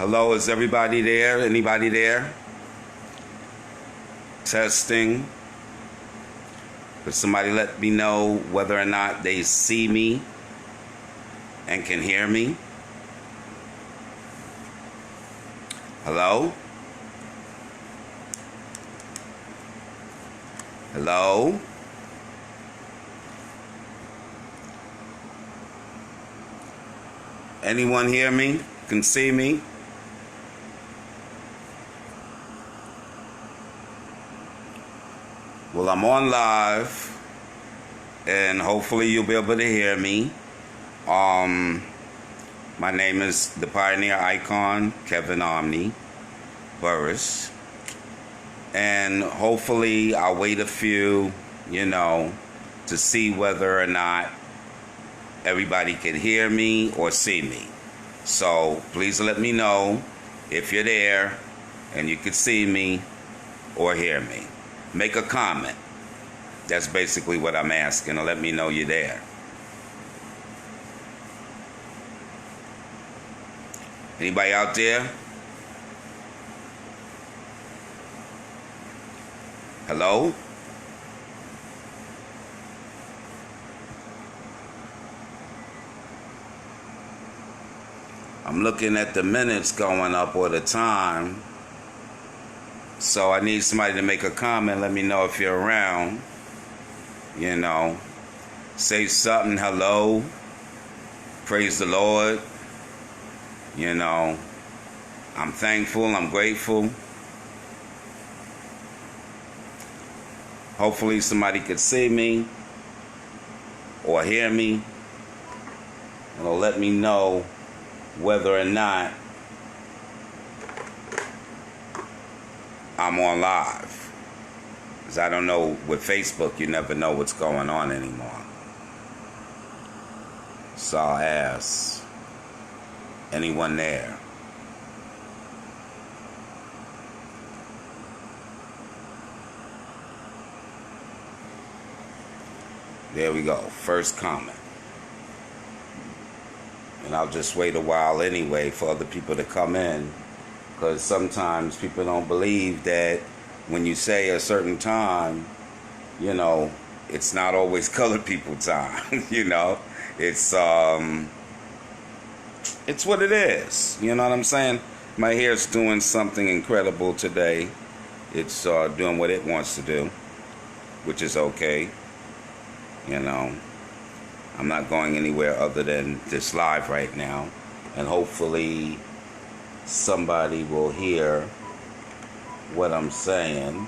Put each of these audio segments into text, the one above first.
Hello, is everybody there? Anybody there? Testing. Could somebody let me know whether or not they see me and can hear me? Hello? Hello? Anyone hear me? Can see me? Well, I'm on live, and hopefully you'll be able to hear me. My name is the Pioneer Icon, Kevin Omni, Burrus. And hopefully I'll wait a few, to see whether or not everybody can hear me or see me. So please let me know if you're there and you can see me or hear me. Make a comment. That's basically what I'm asking, to let me know you're there. Anybody out there? Hello? I'm looking at the minutes going up or the time. So I need somebody to make a comment. Let me know if you're around. Say something. Hello. Praise the Lord. I'm thankful. I'm grateful. Hopefully somebody could see me or hear me. It'll let me know whether or not I'm on live. Because I don't know, with Facebook, you never know what's going on anymore. So I'll ask anyone there. There we go. First comment. And I'll just wait a while anyway for other people to come in. Because sometimes people don't believe that when you say a certain time, it's not always colored people time. It's what it is. You know what I'm saying? My hair's doing something incredible today. It's doing what it wants to do, which is okay. I'm not going anywhere other than this live right now. And hopefully somebody will hear what I'm saying.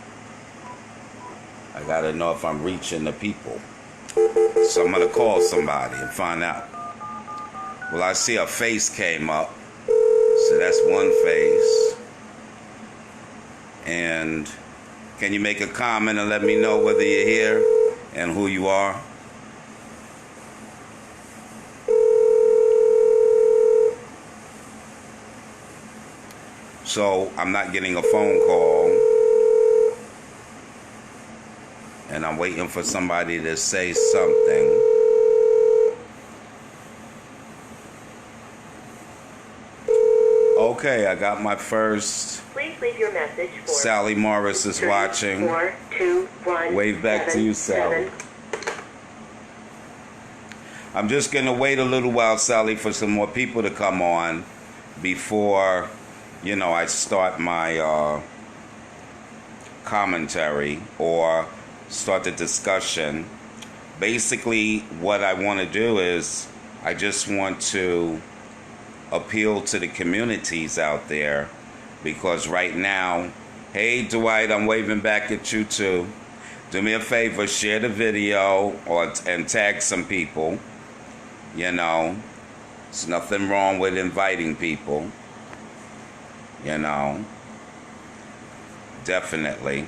I gotta know if I'm reaching the people. So I'm gonna call somebody and find out. Well, I see a face came up. So that's one face. And can you make a comment and let me know whether you're here and who you are? So I'm not getting a phone call, and I'm waiting for somebody to say something. Okay, I got my first. Please leave your message for Sally Morris is watching. 421. Wave back to you, Sally. I'm just going to wait a little while, Sally, for some more people to come on before, I start my commentary or start the discussion. Basically, what I want to do is I just want to appeal to the communities out there, because right now, hey, Dwight, I'm waving back at you too. Do me a favor, share the video and tag some people. There's nothing wrong with inviting people. Definitely.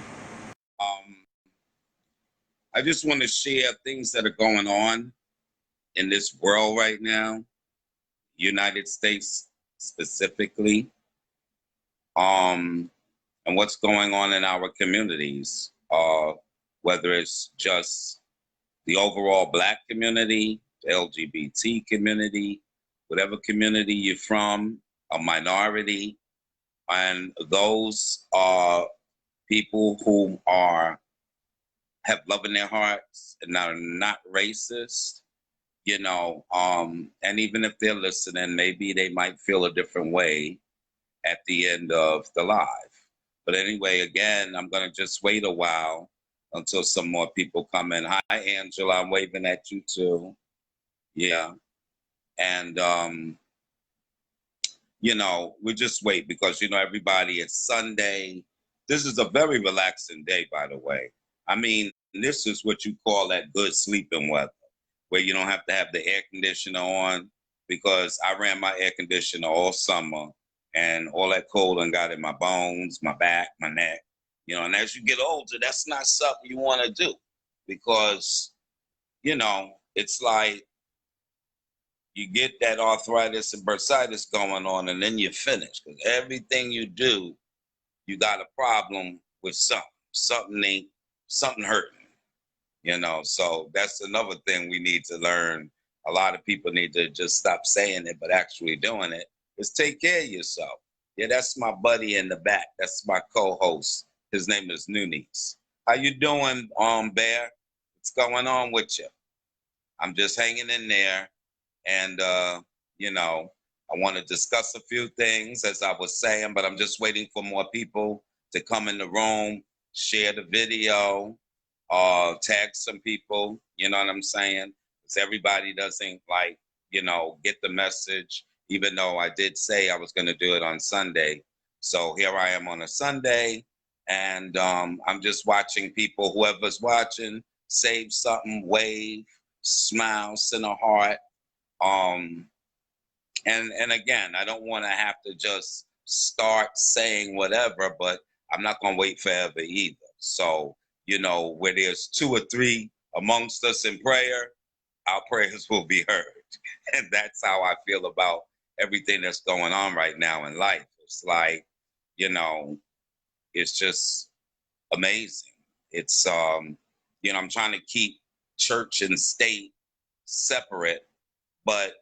I just want to share things that are going on in this world right now, United States specifically, and what's going on in our communities, whether it's just the overall Black community, the LGBT community, whatever community you're from, a minority, and those are people who have love in their hearts and are not racist, and even if they're listening, maybe they might feel a different way at the end of the live. But anyway, again, I'm going to just wait a while until some more people come in. Hi, Angela. I'm waving at you too. Yeah. And, we just wait because, everybody, it's Sunday. This is a very relaxing day, by the way. I mean, this is what you call that good sleeping weather, where you don't have to have the air conditioner on, because I ran my air conditioner all summer and all that cold and got in my bones, my back, my neck. And as you get older, that's not something you want to do, because, it's like you get that arthritis and bursitis going on, and then you're finished. Because everything you do, you got a problem with something. Something hurting. So that's another thing we need to learn. A lot of people need to just stop saying it, but actually doing it, is take care of yourself. Yeah, that's my buddy in the back. That's my co-host. His name is Nunes. How you doing, Bear? What's going on with you? I'm just hanging in there. And, I want to discuss a few things, as I was saying, but I'm just waiting for more people to come in the room, share the video, tag some people, you know what I'm saying? Because everybody doesn't get the message, even though I did say I was going to do it on Sunday. So here I am on a Sunday, and I'm just watching people, whoever's watching, save something, wave, smile, send a heart. And again, I don't want to have to just start saying whatever, but I'm not going to wait forever either. So, where there's 2 or 3 amongst us in prayer, our prayers will be heard. And that's how I feel about everything that's going on right now in life. It's like, it's just amazing. It's, I'm trying to keep church and state separate, but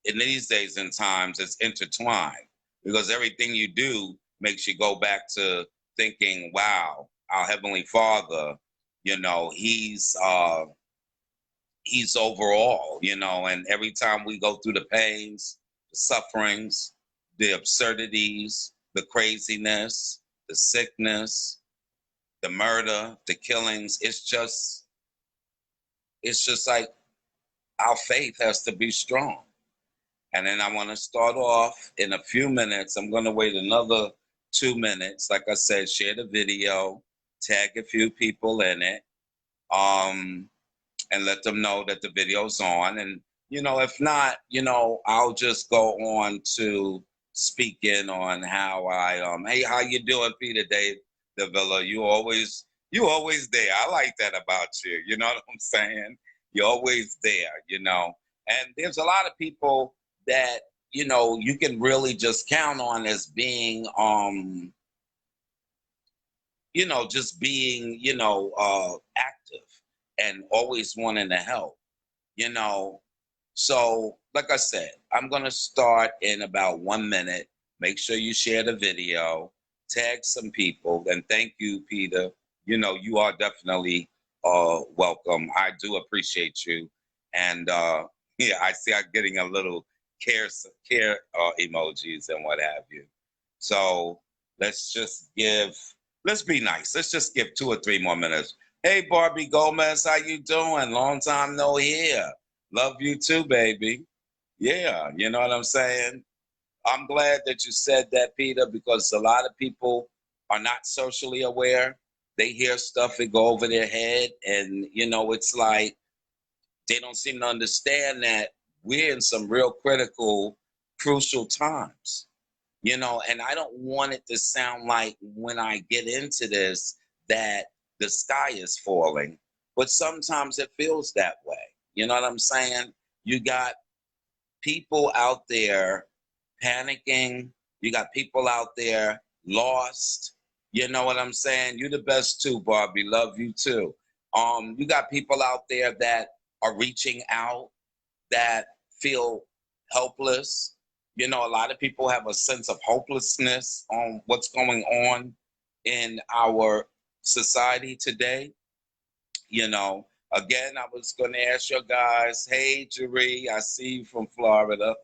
in these days and times, it's intertwined, because everything you do makes you go back to thinking, wow, our Heavenly Father, he's overall, and every time we go through the pains, the sufferings, the absurdities, the craziness, the sickness, the murder, the killings, it's just like our faith has to be strong. And then I want to start off in a few minutes. I'm going to wait another 2 minutes. Like I said, share the video, tag a few people in it, and let them know that the video's on. And, if not, I'll just go on to speaking on how hey, how you doing, Peter Dave Davila? You always there. I like that about you. You know what I'm saying? You're always there, And there's a lot of people that, you can really just count on as being, just being, active and always wanting to help, So, like I said, I'm going to start in about 1 minute. Make sure you share the video, tag some people, and thank you, Peter. You are definitely welcome. I do appreciate you. And, yeah, I see I'm getting a little care emojis and what have you. So let's be nice. Let's just give 2 or 3 more minutes. Hey, Barbie Gomez, how you doing? Long time no hear. Love you too, baby. Yeah, you know what I'm saying? I'm glad that you said that, Peter, because a lot of people are not socially aware. They hear stuff and go over their head, and, it's like they don't seem to understand that we're in some real critical, crucial times, and I don't want it to sound like when I get into this that the sky is falling, but sometimes it feels that way. You know what I'm saying? You got people out there panicking. You got people out there lost. You know what I'm saying? You're the best too, Barbie. Love you too. You got people out there that are reaching out, that feel helpless. You know, a lot of people have a sense of hopelessness on what's going on in our society today. You know, again, I was going to ask you guys, hey, Jeree, I see you from Florida.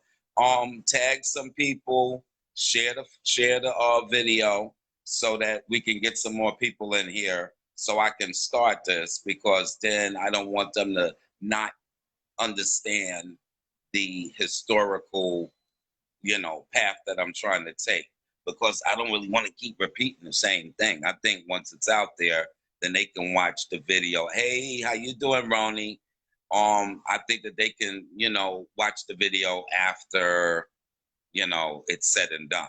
Tag some people, share the video so that we can get some more people in here so I can start this, because then I don't want them to not understand the historical, path that I'm trying to take, because I don't really want to keep repeating the same thing. I think once it's out there, then they can watch the video. Hey, how you doing, Roni? I think that they can, watch the video after, it's said and done.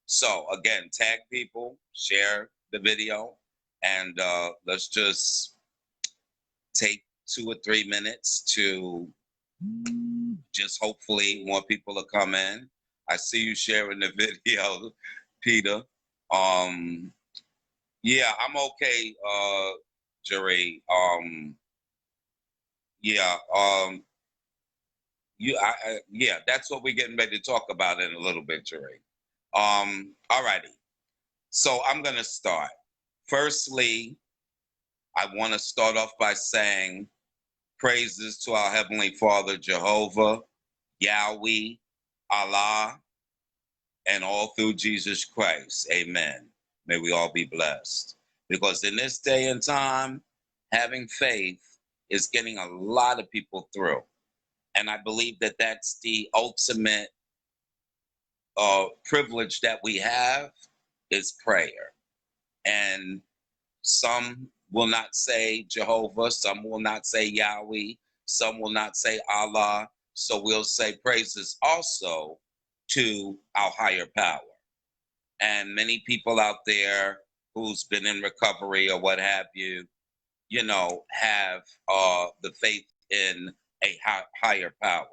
So again, tag people, share the video, and let's just take 2 or 3 minutes to just hopefully more people will come in. I see you sharing the video, Peter. Yeah, I'm okay, Jerry. Yeah, yeah, that's what we're getting ready to talk about in a little bit, Jerry. Alrighty. So I'm gonna start. Firstly, I want to start off by saying praises to our Heavenly Father, Jehovah, Yahweh, Allah, and all through Jesus Christ. Amen. May we all be blessed. Because in this day and time, having faith is getting a lot of people through. And I believe that that's the ultimate privilege that we have, is prayer. And some will not say Jehovah, some will not say Yahweh, some will not say Allah. So we'll say praises also to our higher power. And many people out there who's been in recovery or what have you, have the faith in a higher power.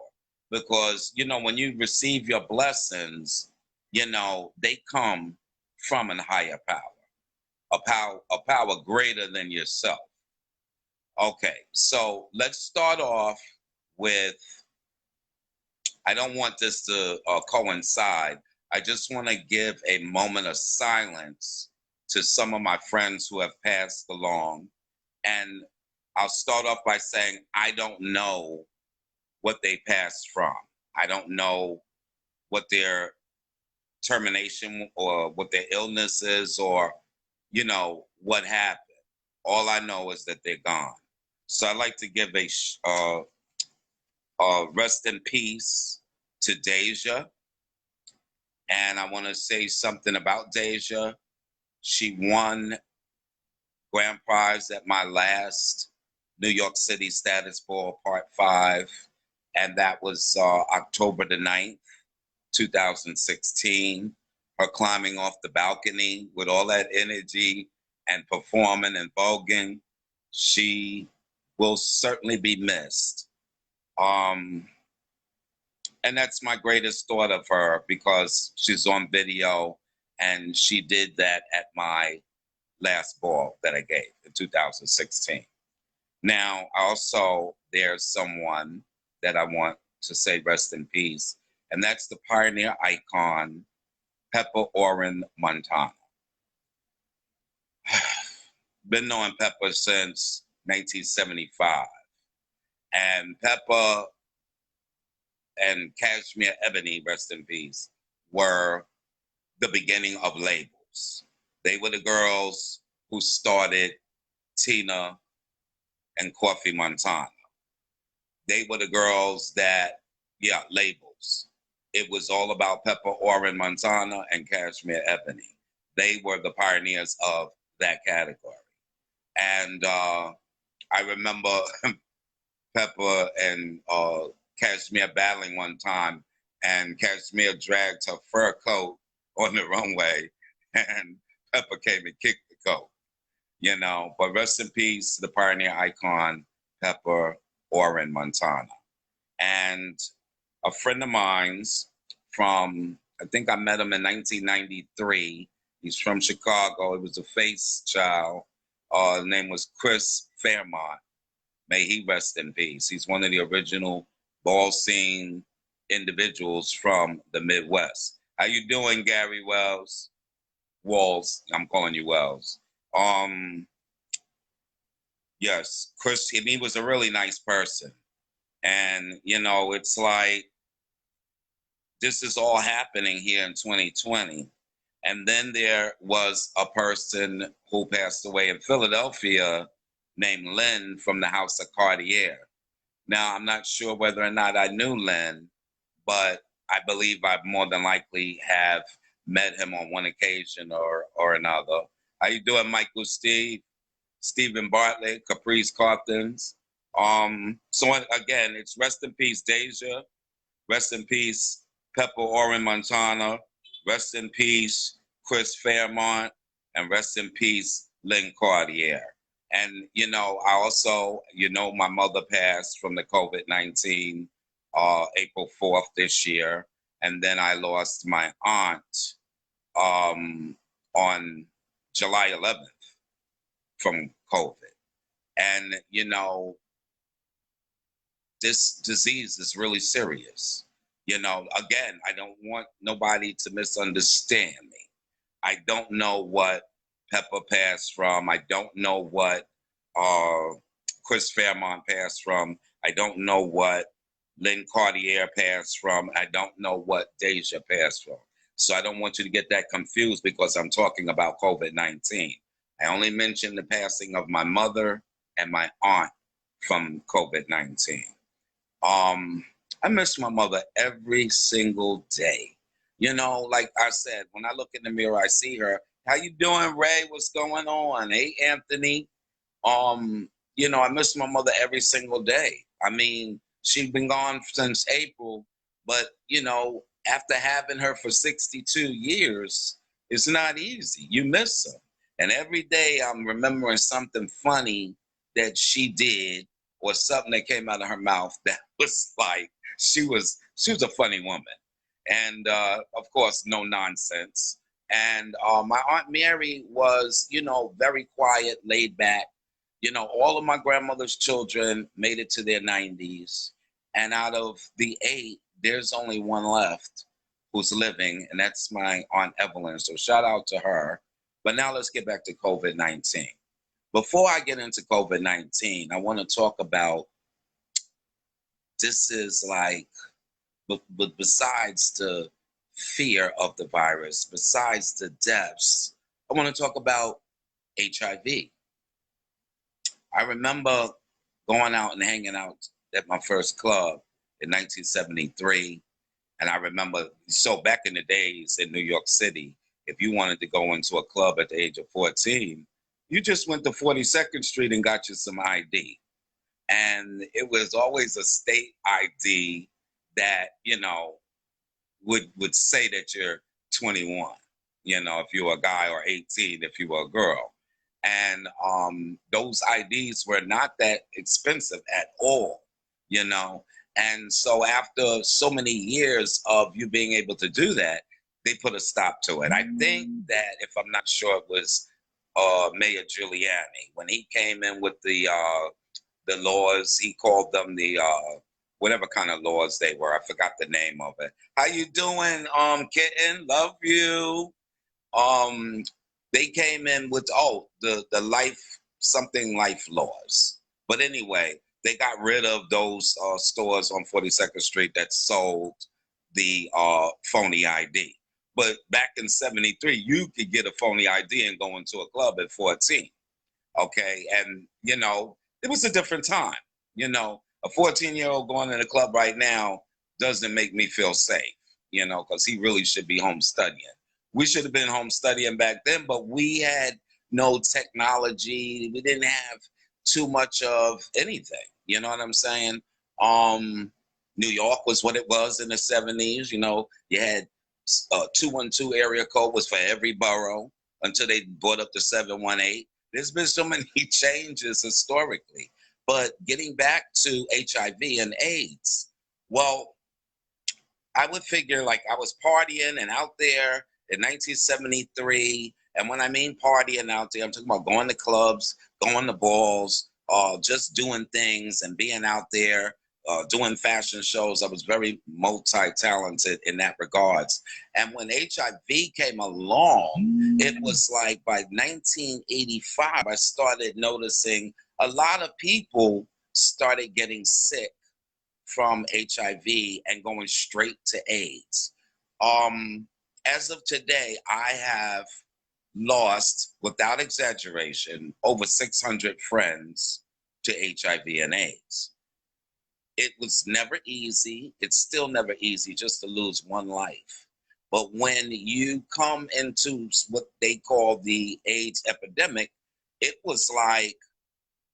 Because, when you receive your blessings, they come from a higher power, a power greater than yourself. Okay, so let's start off with, I don't want this to coincide. I just want to give a moment of silence to some of my friends who have passed along. And I'll start off by saying, I don't know what they passed from. I don't know what their termination or what their illness is, or, what happened. All I know is that they're gone. So I'd like to give a rest in peace to Deja. And I want to say something about Deja. She won grand prize at my last New York City Status Ball Part 5. And that was October the 9th, 2016. Her climbing off the balcony with all that energy and performing and voguing. She will certainly be missed. And that's my greatest thought of her, because she's on video and she did that at my last ball that I gave in 2016. Now, also, there's someone that I want to say rest in peace, and that's the pioneer icon, Pepper Oren Montana. Been knowing Pepper since 1975. And Pepper and Cashmere Ebony, rest in peace, were the beginning of labels. They were the girls who started Tina and Coffee Montana. They were the girls that, labels. It was all about Pepper Oren Montana and Cashmere Ebony. They were the pioneers of that category. And I remember Pepper and Cashmere battling one time, and Cashmere dragged her fur coat on the runway, and Pepper came and kicked the coat, But rest in peace to the pioneer icon, Pepper Oren Montana. And a friend of mine's from, I think I met him in 1993. He's from Chicago. He was a face child. His name was Chris Fairmont. May he rest in peace. He's one of the original ball scene individuals from the Midwest. How you doing, Gary Wells? Walls, I'm calling you Wells. Um, yes, Chris, he was a really nice person. And, it's like this is all happening here in 2020. And then there was a person who passed away in Philadelphia named Lynn from the House of Cartier. Now, I'm not sure whether or not I knew Lynn, but I believe I more than likely have met him on one occasion or another. How you doing, Michael Steve, Stephen Bartlett, Caprice Carthens? So again, it's rest in peace, Deja. Rest in peace, Pepper Oren Montana. Rest in peace, Chris Fairmont. And rest in peace, Lynn Cartier. And, I also, my mother passed from the COVID-19 April 4th this year. And then I lost my aunt on July 11th from COVID. And, this disease is really serious. Again, I don't want nobody to misunderstand me. I don't know what Pepper passed from. I don't know what Chris Fairmont passed from. I don't know what Lynn Cartier passed from. I don't know what Deja passed from. So I don't want you to get that confused because I'm talking about COVID-19. I only mentioned the passing of my mother and my aunt from COVID-19. I miss my mother every single day. Like I said, when I look in the mirror, I see her. How you doing, Ray? What's going on? Hey, Anthony. I miss my mother every single day. I mean, she's been gone since April, but after having her for 62 years, it's not easy. You miss her. And every day I'm remembering something funny that she did or something that came out of her mouth that was like, she was a funny woman. And of course, no nonsense. And my Aunt Mary was, very quiet, laid back. All of my grandmother's children made it to their 90s. And out of the 8, there's only one left who's living, and that's my Aunt Evelyn. So shout out to her. But now let's get back to COVID-19. Before I get into COVID-19, I want to talk about this is like, but besides the fear of the virus, besides the deaths, I want to talk about HIV. I remember going out and hanging out at my first club in 1973. And I remember, so back in the days in New York City, if you wanted to go into a club at the age of 14, you just went to 42nd Street and got you some ID. And it was always a state ID that, would say that you're 21, if you were a guy, or 18 if you were a girl. And those IDs were not that expensive at all, And so after so many years of you being able to do that, they put a stop to it. I think that, if I'm not sure, it was Mayor Giuliani. When he came in with the laws, he called them the whatever kind of laws they were. I forgot the name of it. How you doing, kitten? Love you. They came in with the life laws. But anyway, they got rid of those stores on 42nd Street that sold the phony ID. But back in 73, you could get a phony ID and go into a club at 14. Okay. And, it was a different time. A 14-year-old going in a club right now doesn't make me feel safe, because he really should be home studying. We should have been home studying back then, but we had no technology. We didn't have too much of anything. You know what I'm saying? New York was what it was in the 70s. You had 212 area code was for every borough until they brought up the 718. There's been so many changes historically. But getting back to HIV and AIDS, well, I would figure like I was partying and out there in 1973. And when I mean partying out there, I'm talking about going to clubs, going to balls, just doing things and being out there, doing fashion shows. I was very multi-talented in that regards. And when HIV came along, it was like by 1985, I started noticing a lot of people started getting sick from HIV and going straight to AIDS. As of today, I have lost, without exaggeration, over 600 friends to HIV and AIDS. It was never easy. It's still never easy just to lose one life. But when you come into what they call the AIDS epidemic, it was like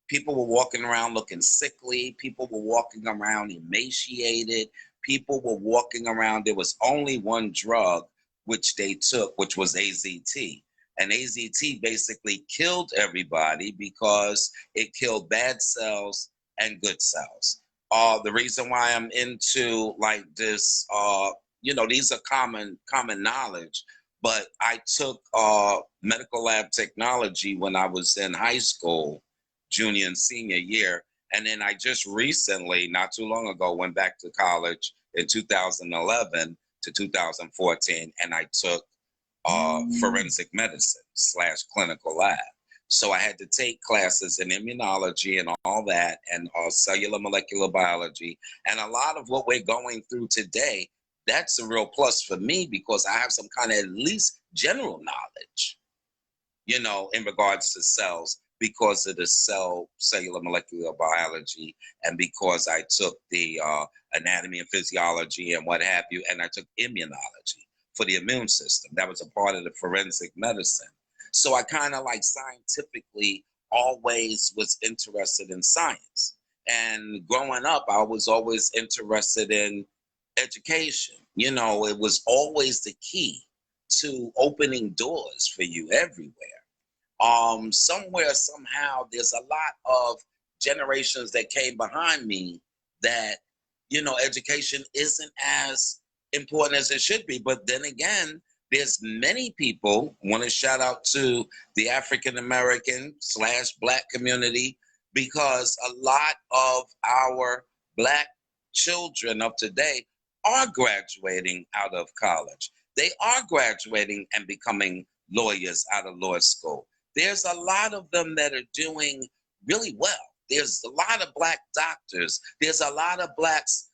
people were walking around looking sickly. People were walking around emaciated. People were walking around. There was only one drug which they took, which was AZT. And AZT basically killed everybody because it killed bad cells and good cells. The reason why I'm into like this, these are common knowledge, but I took medical lab technology when I was in high school, junior and senior year. And then I just recently, not too long ago, went back to college in 2011 to 2014, and I took forensic medicine / clinical lab. So I had to take classes in immunology and all that, and cellular molecular biology. And a lot of what we're going through today, that's a real plus for me because I have some kind of at least general knowledge, in regards to cells because of the cellular molecular biology, and because I took the anatomy and physiology and what have you, and I took immunology for the immune system. That was a part of the forensic medicine. So I kind of like scientifically always was interested in science. And growing up, I was always interested in education. It was always the key to opening doors for you everywhere. Somewhere, somehow, there's a lot of generations that came behind me that, education isn't as important as it should be. But then again, there's many people, want to shout out to the African American / Black community, because a lot of our Black children of today are graduating out of college. They are graduating and becoming lawyers out of law school. There's a lot of them that are doing really well. There's a lot of Black doctors. There's a lot of Blacks,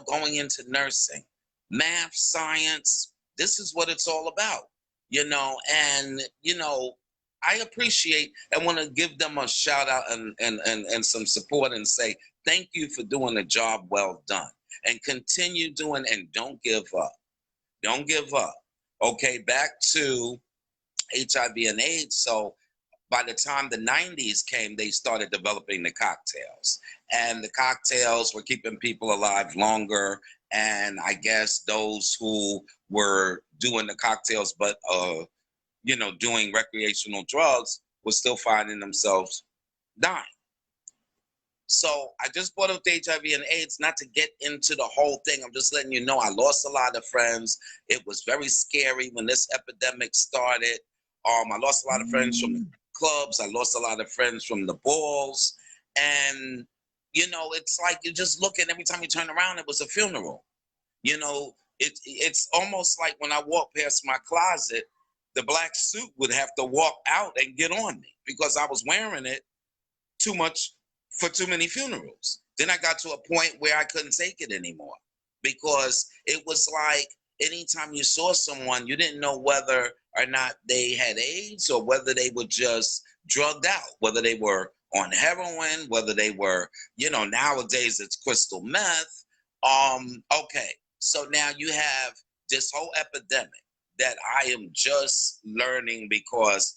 going into nursing, math, science. This is what it's all about, and, I appreciate and want to give them a shout out and some support and say, thank you for doing a job well done, and continue doing, and don't give up. Don't give up. Okay, back to HIV and AIDS. So by the time the 90s came, they started developing the cocktails. And the cocktails were keeping people alive longer. And I guess those who were doing the cocktails but, doing recreational drugs were still finding themselves dying. So I just brought up the HIV and AIDS, not to get into the whole thing. I'm just letting you know I lost a lot of friends. It was very scary when this epidemic started. I lost a lot of friends from the clubs. I lost a lot of friends from the balls. And, it's like you just look at every time you turn around, it was a funeral. It's almost like when I walk past my closet, the black suit would have to walk out and get on me because I was wearing it too much for too many funerals. Then I got to a point where I couldn't take it anymore because it was like anytime you saw someone, you didn't know whether or not they had AIDS or whether they were just drugged out, whether they were on heroin, whether they were, nowadays it's crystal meth. Okay, so now you have this whole epidemic that I am just learning because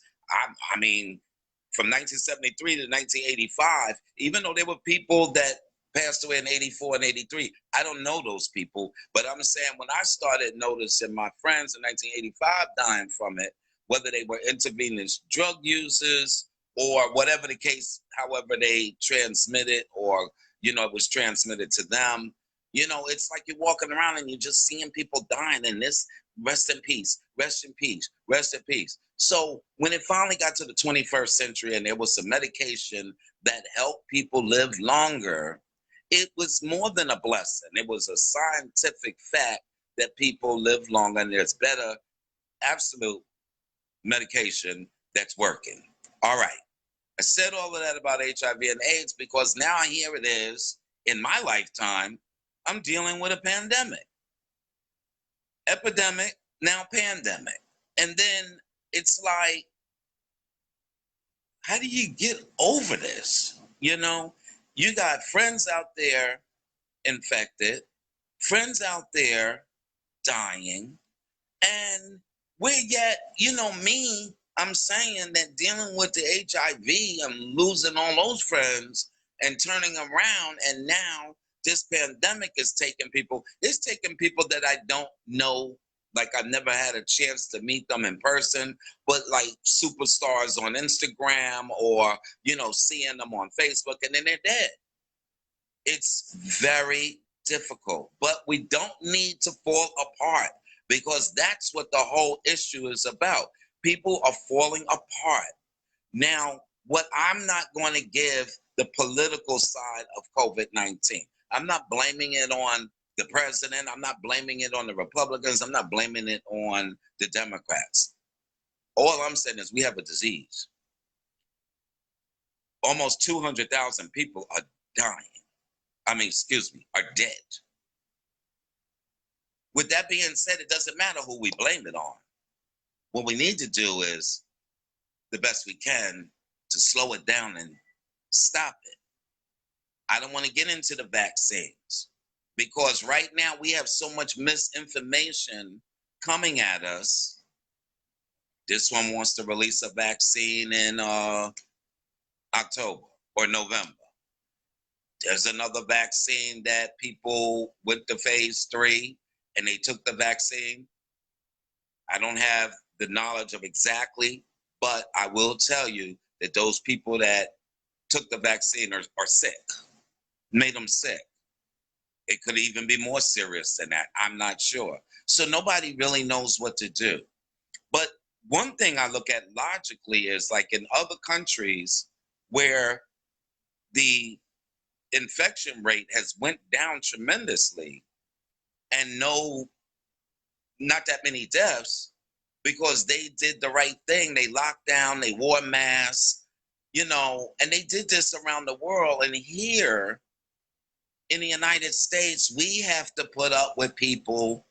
from 1973 to 1985, even though there were people that passed away in 84 and 83, I don't know those people, but I'm saying when I started noticing my friends in 1985 dying from it, whether they were intravenous drug users or whatever the case, however they transmitted or, it was transmitted to them, it's like you're walking around and you're just seeing people dying in this, rest in peace, rest in peace, rest in peace. So when it finally got to the 21st century and there was some medication that helped people live longer, it was more than a blessing. It was a scientific fact that people live longer and there's better absolute medication that's working. All right. I said all of that about HIV and AIDS because now here it is in my lifetime, I'm dealing with a pandemic. Epidemic, now pandemic. And then it's like, how do you get over this? You know, you got friends out there infected, friends out there dying, and we're yet, me, I'm saying that dealing with the HIV, I'm losing all those friends and turning around, and now this pandemic is taking people, it's taking people that I don't know, like I've never had a chance to meet them in person, but like superstars on Instagram or, seeing them on Facebook, and then they're dead. It's very difficult, but we don't need to fall apart because that's what the whole issue is about. People are falling apart. Now, what I'm not going to give the political side of COVID-19. I'm not blaming it on the president. I'm not blaming it on the Republicans. I'm not blaming it on the Democrats. All I'm saying is we have a disease. Almost 200,000 people are dying. Are dead. With that being said, it doesn't matter who we blame it on. What we need to do is the best we can to slow it down and stop it. I don't want to get into the vaccines because right now we have so much misinformation coming at us. This one wants to release a vaccine in October or November. There's another vaccine that people went to phase 3 and they took the vaccine. I don't have the knowledge of exactly, but I will tell you that those people that took the vaccine are sick, made them sick. It could even be more serious than that. I'm not sure. So nobody really knows what to do. But one thing I look at logically is like in other countries where the infection rate has went down tremendously and not that many deaths because they did the right thing. They locked down, they wore masks, and they did this around the world. And here in the United States, we have to put up with people.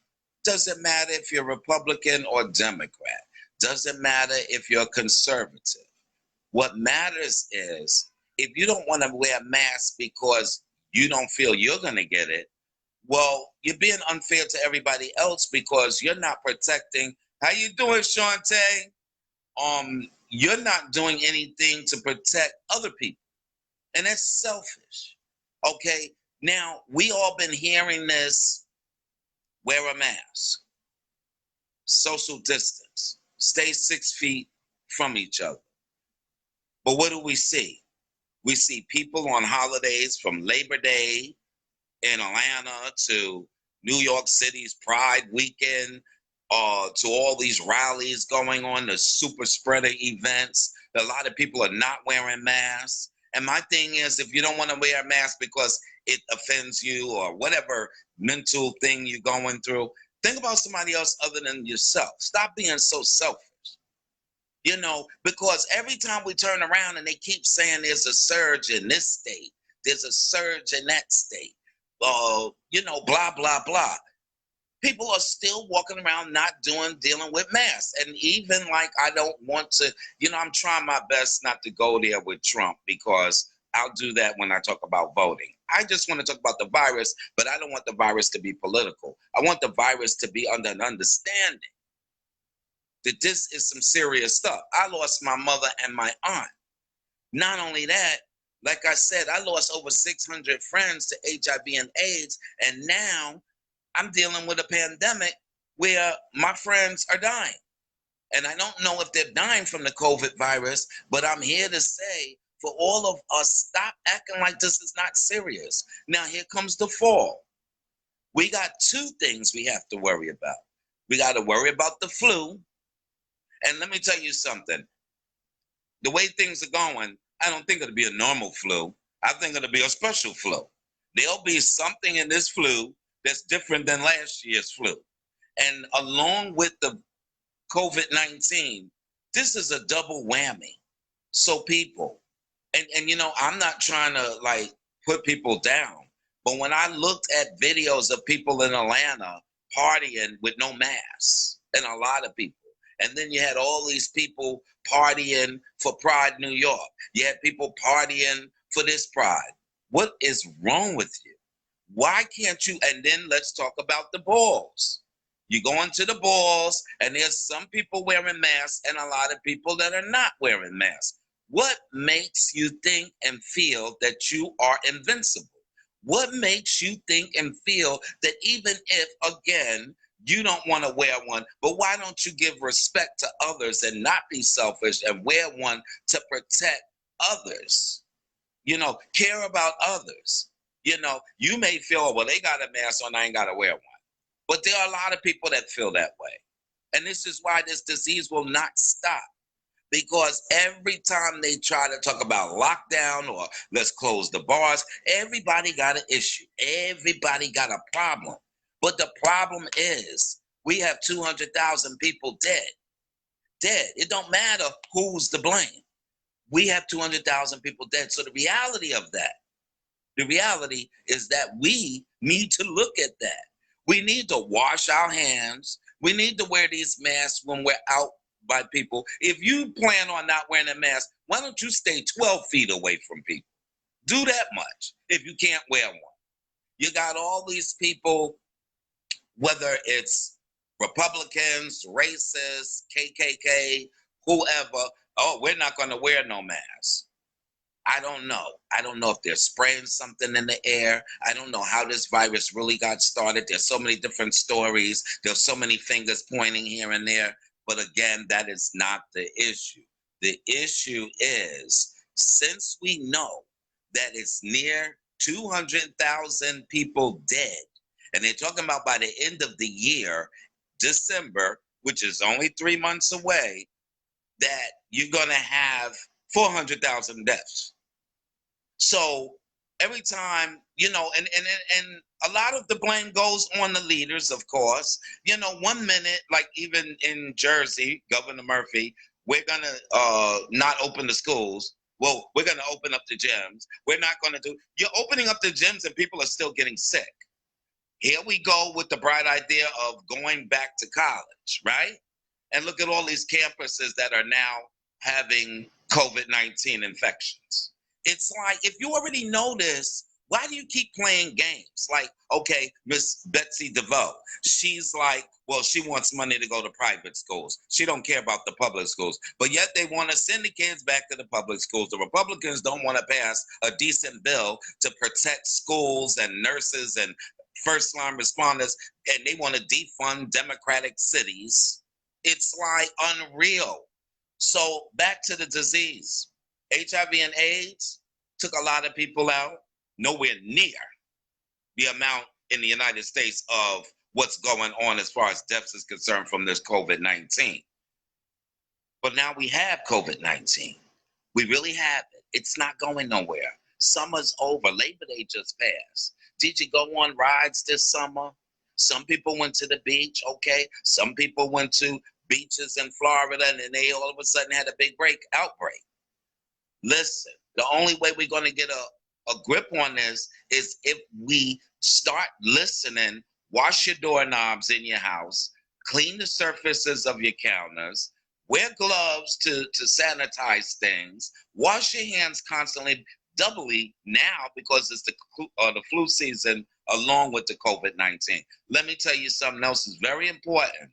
Doesn't matter if you're Republican or Democrat. Doesn't matter if you're conservative. What matters is if you don't want to wear a mask because you don't feel you're going to get it, well, you're being unfair to everybody else because you're not protecting. How you doing, Shantae? You're not doing anything to protect other people. And that's selfish. Okay? Now, we all been hearing this, wear a mask, social distance, stay 6 feet from each other. But what do we see? We see people on holidays from Labor Day in Atlanta to New York City's Pride Weekend, to all these rallies going on, the super spreader events. A lot of people are not wearing masks. And my thing is, if you don't want to wear a mask because it offends you or whatever mental thing you're going through, think about somebody else other than yourself. Stop being so selfish. Because every time we turn around and they keep saying there's a surge in this state, there's a surge in that state, blah, blah, blah. People are still walking around not dealing with masks. And even like I don't want to, I'm trying my best not to go there with Trump because I'll do that when I talk about voting. I just want to talk about the virus, but I don't want the virus to be political. I want the virus to be under an understanding that this is some serious stuff. I lost my mother and my aunt. Not only that, like I said, I lost over 600 friends to HIV and AIDS, and now I'm dealing with a pandemic where my friends are dying. And I don't know if they're dying from the COVID virus, but I'm here to say for all of us, stop acting like this is not serious. Now, here comes the fall. We got 2 things we have to worry about. We got to worry about the flu. And let me tell you something. The way things are going, I don't think it'll be a normal flu. I think it'll be a special flu. There'll be something in this flu that's different than last year's flu. And along with the COVID-19, this is a double whammy. So people, and you know, I'm not trying to like put people down, but when I looked at videos of people in Atlanta partying with no masks, and a lot of people, and then you had all these people partying for Pride New York. You had people partying for this Pride. What is wrong with you? Why can't you? And then let's talk about the balls. You go into the balls, and there's some people wearing masks and a lot of people that are not wearing masks. What makes you think and feel that you are invincible? What makes you think and feel that even if, again, you don't want to wear one, but why don't you give respect to others and not be selfish and wear one to protect others? You know, care about others. You know, you may feel, oh, well, they got a mask on, I ain't got to wear one. But there are a lot of people that feel that way. And this is why this disease will not stop. Because every time they try to talk about lockdown or let's close the bars, everybody got an issue. Everybody got a problem. But the problem is we have 200,000 people dead. Dead. It don't matter who's to blame. We have 200,000 people dead. So the reality of that, the reality is that we need to look at that. We need to wash our hands. We need to wear these masks when we're out by people. If you plan on not wearing a mask, why don't you stay 12 feet away from people? Do that much if you can't wear one. You got all these people, whether it's Republicans, racists, KKK, whoever, oh, we're not going to wear no mask. I don't know. I don't know if they're spraying something in the air. I don't know how this virus really got started. There's so many different stories. There's so many fingers pointing here and there. But again, that is not the issue. The issue is, since we know that it's near 200,000 people dead, and they're talking about by the end of the year, December, which is only 3 months away, that you're going to have 400,000 deaths. So every time, you know, and a lot of the blame goes on the leaders, of course. You know, 1 minute, like even in Jersey, Governor Murphy, we're going to not open the schools. Well, we're going to open up the gyms. We're not going to do, you're opening up the gyms and people are still getting sick. Here we go with the bright idea of going back to college, right? And look at all these campuses that are now having COVID-19 infections. It's like, if you already know this, why do you keep playing games? Like, okay, Miss Betsy DeVoe, she's like, well, she wants money to go to private schools. She don't care about the public schools. But yet they want to send the kids back to the public schools. The Republicans don't want to pass a decent bill to protect schools and nurses and first-line responders, and they want to defund democratic cities. It's like unreal. So back to the disease. HIV and AIDS took a lot of people out, nowhere near the amount in the United States of what's going on as far as deaths is concerned from this COVID-19. But now we have COVID-19. We really have it. It's not going nowhere. Summer's over. Labor Day just passed. Did you go on rides this summer? Some people went to the beach, okay. Some people went to beaches in Florida, and then they all of a sudden had a big outbreak. Listen, the only way we're going to get a grip on this is if we start listening, wash your doorknobs in your house, clean the surfaces of your counters, wear gloves to sanitize things, wash your hands constantly, doubly now because it's the flu season along with the COVID-19. Let me tell you something else is very important.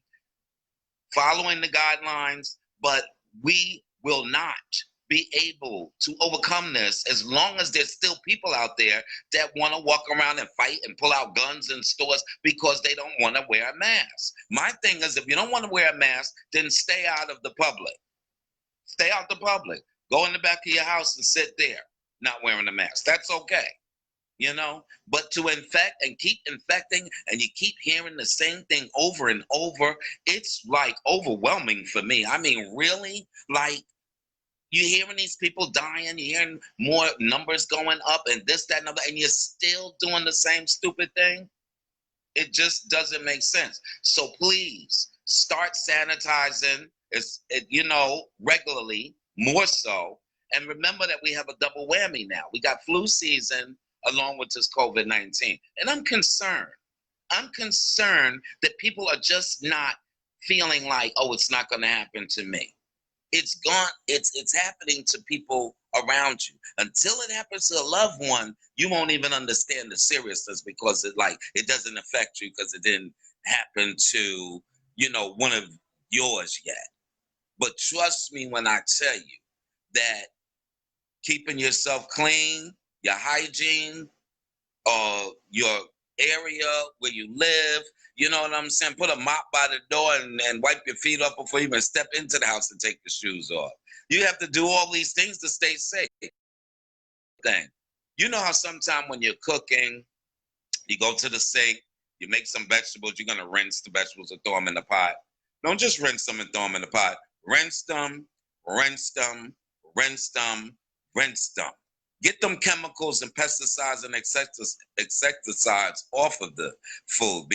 Following the guidelines, but we will not be able to overcome this as long as there's still people out there that want to walk around and fight and pull out guns in stores because they don't want to wear a mask. My thing is, if you don't want to wear a mask, then stay out of the public. Stay out the public. Go in the back of your house and sit there, not wearing a mask. That's okay. You know, but to infect and keep infecting and you keep hearing the same thing over and over, it's like overwhelming for me. I mean, really, like, You hearing these people dying, you hearing more numbers going up and this, that, and other, and you're still doing the same stupid thing? It just doesn't make sense. So please start sanitizing, regularly, more so. And remember that we have a double whammy now. We got flu season along with this COVID-19. And I'm concerned. I'm concerned that people are just not feeling like, oh, it's not going to happen to me. It's gone. It's happening to people around you. Until it happens to a loved one, you won't even understand the seriousness because it doesn't affect you because it didn't happen to, one of yours yet. But trust me when I tell you that keeping yourself clean, your hygiene, your area where you live, you know what I'm saying? Put a mop by the door and wipe your feet up before you even step into the house and take your shoes off. You have to do all these things to stay safe. You know how sometimes when you're cooking, you go to the sink, you make some vegetables, you're going to rinse the vegetables and throw them in the pot. Don't just rinse them and throw them in the pot. Rinse them, rinse them, rinse them, rinse them. Get them chemicals and pesticides and insecticides off of the food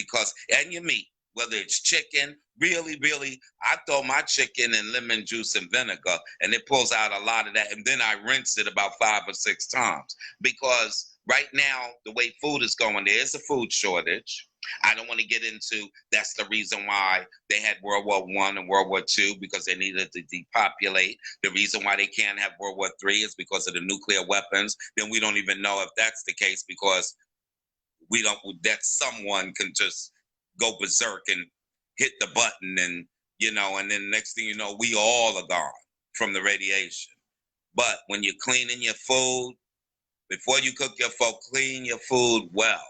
and your meat, whether it's chicken, really, I throw my chicken in lemon juice and vinegar and it pulls out a lot of that. And then I rinse it about 5 or 6 times because right now, the way food is going, there is a food shortage. I don't want to get into that's the reason why they had World War I and World War II because they needed to depopulate. The reason why they can't have World War III is because of the nuclear weapons. Then we don't even know if that's the case because that someone can just go berserk and hit the button and then next thing you know, we all are gone from the radiation. But when you're cleaning your food, before you cook your food, clean your food well.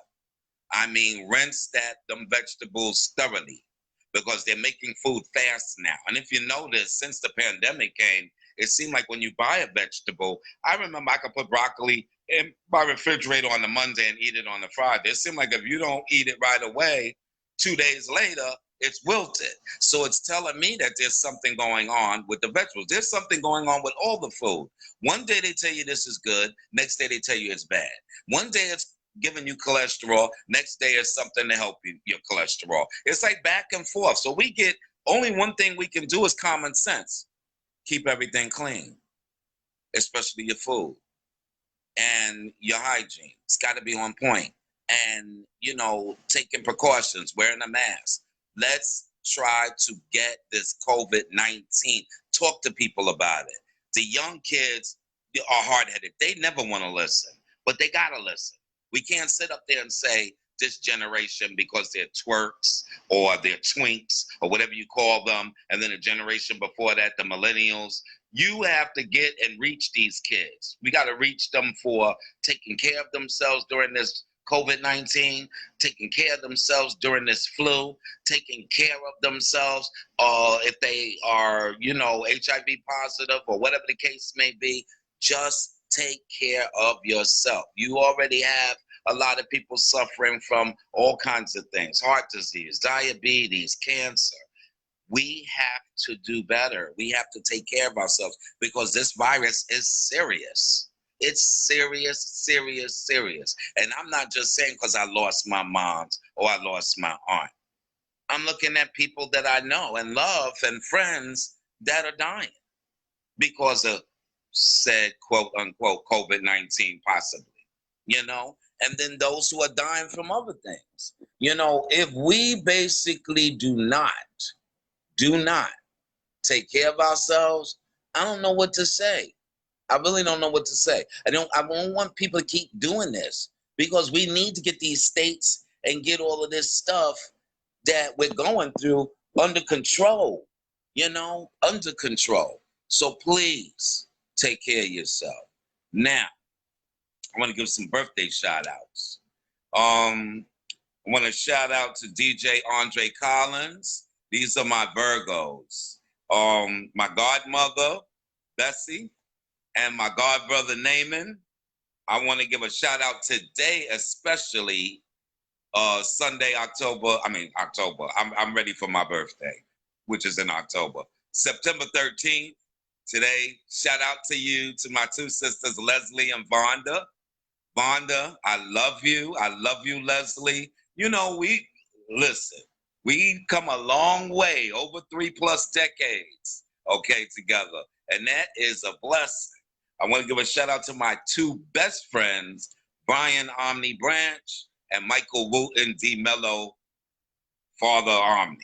I mean, rinse them vegetables thoroughly because they're making food fast now. And if you notice, since the pandemic came, it seemed like when you buy a vegetable, I remember I could put broccoli in my refrigerator on the Monday and eat it on the Friday. It seemed like if you don't eat it right away, 2 days later, it's wilted. So it's telling me that there's something going on with the vegetables. There's something going on with all the food. One day they tell you this is good. Next day they tell you it's bad. One day it's giving you cholesterol. Next day it's something to help your cholesterol. It's like back and forth. So only one thing we can do is common sense. Keep everything clean, especially your food and your hygiene. It's got to be on point. And, taking precautions, wearing a mask. Let's try to get this COVID-19. Talk to people about it. The young kids are hard-headed. They never want to listen, but they got to listen. We can't sit up there and say this generation because they're twerks or they're twinks or whatever you call them, and then a generation before that, the millennials. You have to get and reach these kids. We got to reach them for taking care of themselves during this COVID-19, taking care of themselves during this flu, taking care of themselves if they are, HIV positive or whatever the case may be. Just take care of yourself. You already have a lot of people suffering from all kinds of things, heart disease, diabetes, cancer. We have to do better. We have to take care of ourselves because this virus is serious. It's serious, serious, serious. And I'm not just saying because I lost my mom or I lost my aunt. I'm looking at people that I know and love and friends that are dying because of said quote unquote COVID-19 possibly, and then those who are dying from other things. If we basically do not take care of ourselves, I don't know what to say. I really don't know what to say. I don't want people to keep doing this because we need to get these states and get all of this stuff that we're going through under control, under control. So please take care of yourself. Now, I want to give some birthday shout outs. I want to shout out to DJ Andre Collins. These are my Virgos. My godmother, Bessie, and my god brother Naaman. I want to give a shout out today, especially Sunday, October. I'm ready for my birthday, which is in October. September 13th, Today, shout out to you, to my two sisters, Leslie and Vonda. Vonda, I love you. I love you, Leslie. You know, we come a long way, over 3+ decades, okay, together. And that is a blessing. I want to give a shout out to my two best friends, Brian Omni Branch and Michael Wooten D. Mello, Father Omni.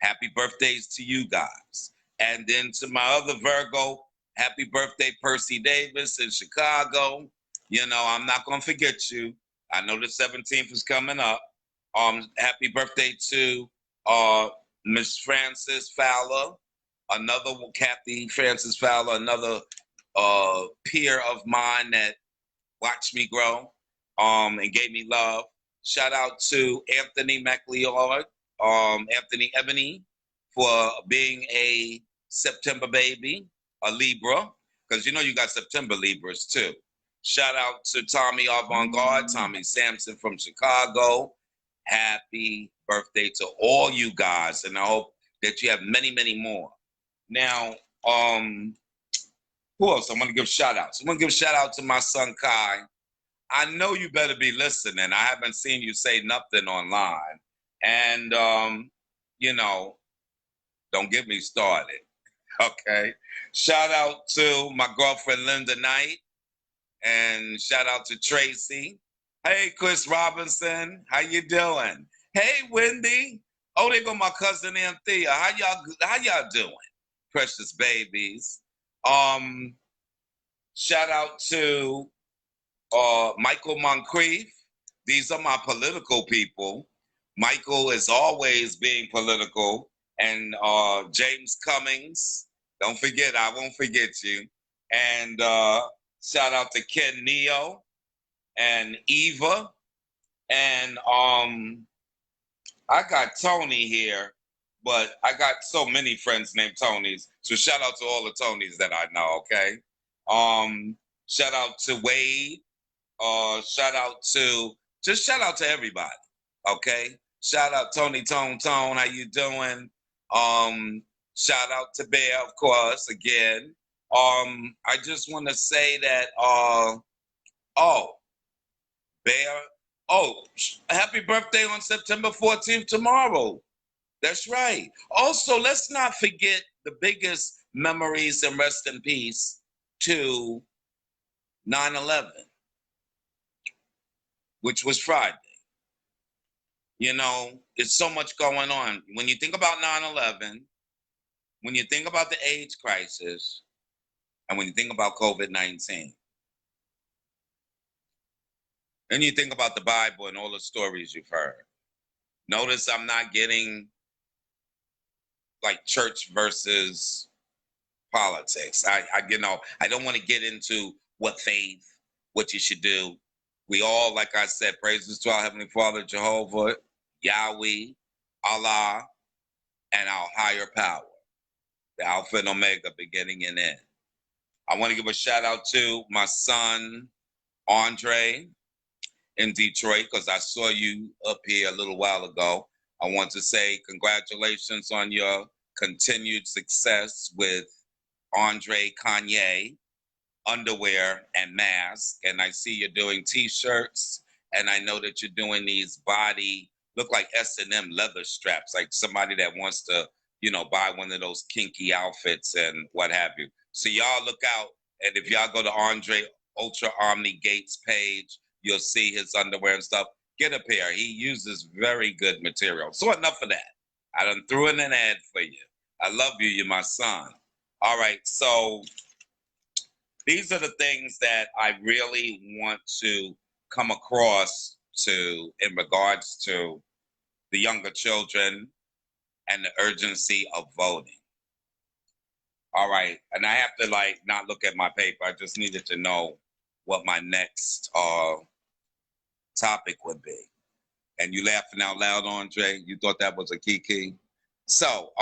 Happy birthdays to you guys. And then to my other Virgo, happy birthday, Percy Davis in Chicago. You know, I'm not going to forget you. I know the 17th is coming up. Happy birthday to Miss Frances Fowler, another Kathy Frances Fowler, another peer of mine that watched me grow and gave me love. Shout out to Anthony McLeod, Anthony Ebony, for being a September baby, a Libra, because you know you got September Libras too. Shout out to Tommy Avant-Garde, Tommy Sampson from Chicago. Happy birthday to all you guys, and I hope that you have many, many more. Now, who else? I'm going to give shout outs. I'm going to give shout out to my son Kai. I know you better be listening. I haven't seen you say nothing online. And, you know, don't get me started. Okay. Shout out to my girlfriend Linda Knight. And shout out to Tracy. Hey, Chris Robinson. How you doing? Hey, Wendy. Oh, there go my cousin Anthea. How y'all doing? Precious babies. Shout out to Michael Moncrief. These are my political people. Michael is always being political. And James Cummings. Don't forget, I won't forget you. And shout out to Ken Neo and Eva. And I got Tony here, but I got so many friends named Tonys. So shout out to all the Tonys that I know, okay? Shout out to Wade. Shout out to everybody, okay? Shout out Tony Tone, how you doing? Shout out to Bear, of course, again. I just want to say that, Bear, happy birthday on September 14th tomorrow. That's right. Also, let's not forget the biggest memories and rest in peace to 9/11, which was Friday. You know, there's so much going on. When you think about 9/11, when you think about the AIDS crisis, and when you think about COVID-19, then you think about the Bible and all the stories you've heard. Notice I'm not getting like church versus politics. I don't want to get into what faith, what you should do. We all, like I said, praises to our Heavenly Father, Jehovah, Yahweh, Allah, and our higher power, the Alpha and Omega, beginning and end. I want to give a shout out to my son, Andre, in Detroit, because I saw you up here a little while ago. I want to say congratulations on your continued success with Andre Kanye underwear and mask. And I see you're doing t-shirts, and I know that you're doing these look like S&M leather straps, like somebody that wants to, buy one of those kinky outfits and what have you. So y'all look out, and if y'all go to Andre Ultra Omni Gates page, you'll see his underwear and stuff. Get a pair. He uses very good material. So enough of that. I done threw in an ad for you. I love you. You're my son. All right. So these are the things that I really want to come across to in regards to the younger children and the urgency of voting. All right. And I have to not look at my paper. I just needed to know what my next topic would be. And you laughing out loud, Andre? You thought that was a key? So,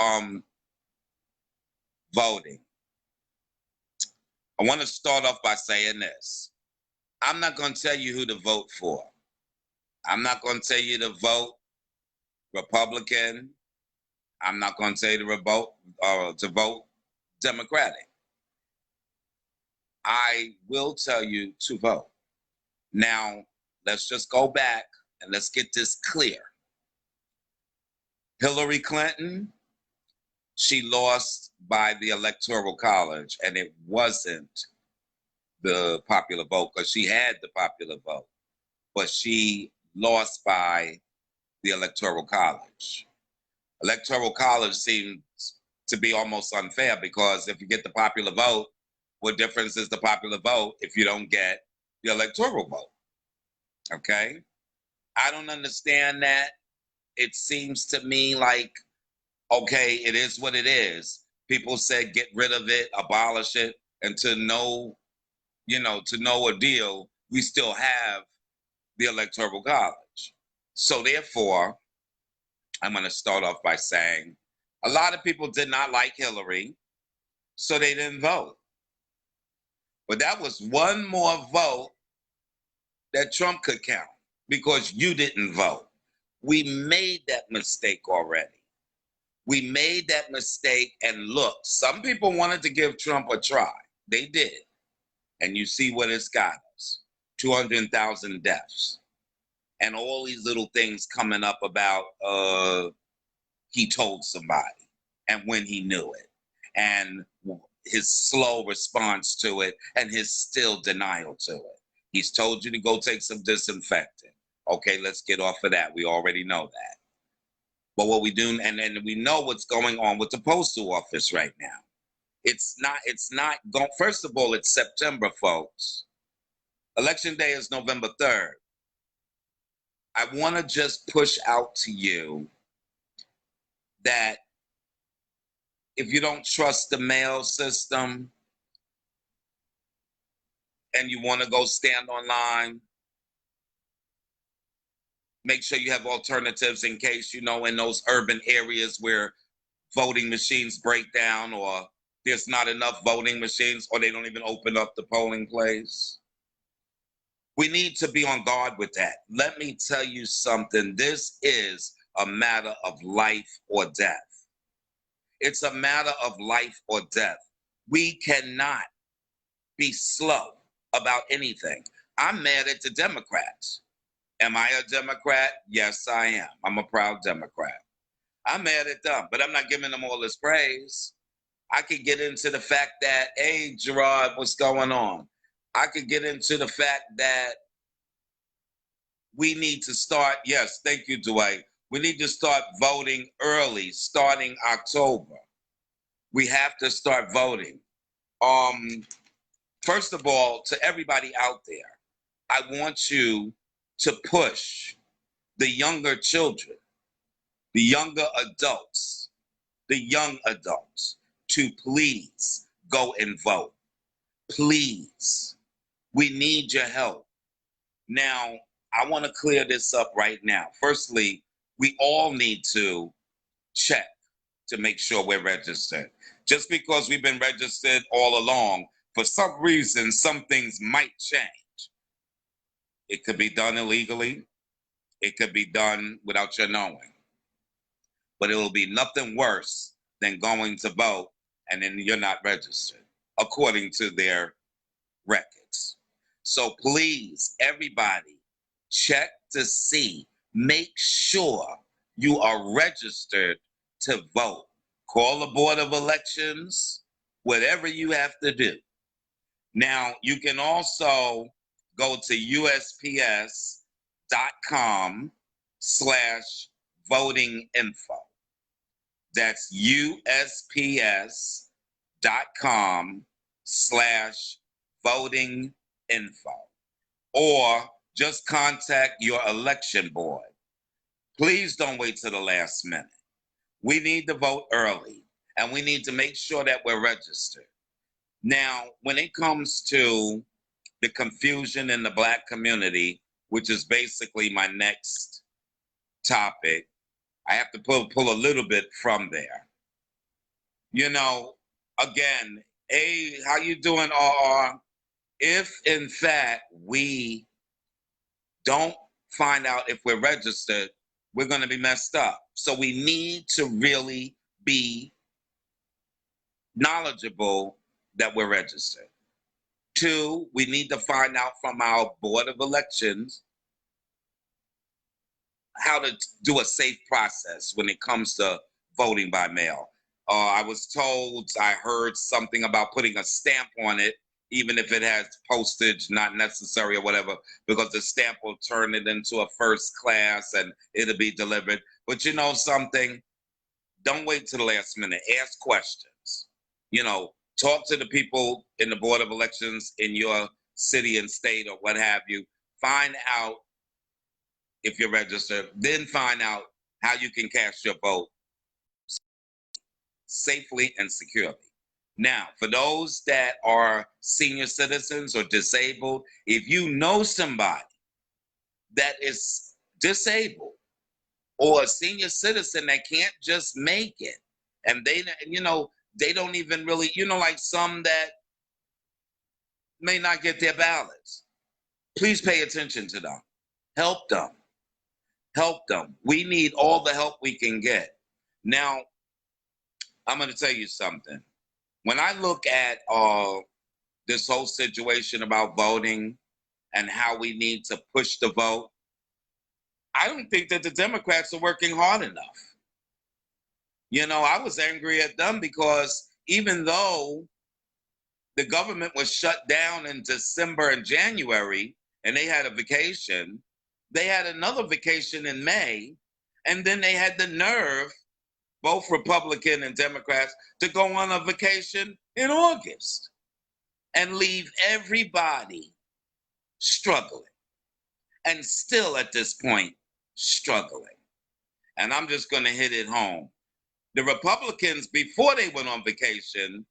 voting. I want to start off by saying this. I'm not going to tell you who to vote for. I'm not going to tell you to vote Republican. I'm not going to tell you to vote Democratic. I will tell you to vote. Now, let's just go back and let's get this clear. Hillary Clinton, she lost by the Electoral College, and it wasn't the popular vote because she had the popular vote, but she lost by the Electoral College. Electoral College seems to be almost unfair because if you get the popular vote, what difference is the popular vote if you don't get the electoral vote? Okay? I don't understand that. It seems to me like, okay, it is what it is. People said get rid of it, abolish it, and to no deal, we still have the Electoral College. So therefore, I'm going to start off by saying a lot of people did not like Hillary, so they didn't vote. But that was one more vote that Trump could count because you didn't vote. We made that mistake already. We made that mistake, and look, some people wanted to give Trump a try. They did. And you see what it's got us. 200,000 deaths. And all these little things coming up about he told somebody and when he knew it. And his slow response to it and his still denial to it. He's told you to go take some disinfectant. Okay, let's get off of that. We already know that. But what we do, and we know what's going on with the postal office right now. It's not going, first of all, it's September, folks. Election day is November 3rd. I want to just push out to you that if you don't trust the mail system and you want to go stand online, make sure you have alternatives in case, in those urban areas where voting machines break down or there's not enough voting machines or they don't even open up the polling place. We need to be on guard with that. Let me tell you something. This is a matter of life or death. It's a matter of life or death. We cannot be slow about anything. I'm mad at the Democrats. Am I a Democrat? Yes, I am. I'm a proud Democrat. I'm mad at them, but I'm not giving them all this praise. I could get into the fact that, hey, Gerard, what's going on? I could get into the fact that we need to start, yes, thank you, Dwight. We need to start voting early, starting October. We have to start voting. First of all, to everybody out there, I want you to push the younger children, the younger adults, the young adults to please go and vote. Please. We need your help. Now, I want to clear this up right now. Firstly, we all need to check to make sure we're registered. Just because we've been registered all along, for some reason, some things might change. It could be done illegally. It could be done without your knowing. But it will be nothing worse than going to vote and then you're not registered, according to their records. So please, everybody, check to see, make sure you are registered to vote. Call the Board of Elections, whatever you have to do. Now, you can also go to USPS.com/voting info. That's USPS.com/voting info. Or just contact your election board. Please don't wait till the last minute. We need to vote early, and we need to make sure that we're registered. Now, when it comes to the confusion in the Black community, which is basically my next topic, I have to pull a little bit from there. Again, hey, how you doing, RR? If, in fact, we don't find out if we're registered, we're going to be messed up. So we need to really be knowledgeable that we're registered. Two, we need to find out from our Board of Elections how to do a safe process when it comes to voting by mail. I was told, I heard something about putting a stamp on it, even if it has postage not necessary or whatever, because the stamp will turn it into a first class and it'll be delivered. But you know something? Don't wait till the last minute. Ask questions. You know, talk to the people in the Board of Elections in your city and state or what have you. Find out if you're registered, then find out how you can cast your vote safely and securely. Now, for those that are senior citizens or disabled, if you know somebody that is disabled or a senior citizen that can't just make it, and they, you know, they don't even really, you know, like some that may not get their ballots, please pay attention to them. Help them. Help them. We need all the help we can get. Now, I'm going to tell you something. When I look at this whole situation about voting and how we need to push the vote, I don't think that the Democrats are working hard enough. You know, I was angry at them because even though the government was shut down in December and January and they had a vacation, they had another vacation in May, and then they had the nerve, both Republican and Democrats, to go on a vacation in August and leave everybody struggling, and still at this point struggling. And I'm just going to hit it home. The Republicans, before they went on vacation,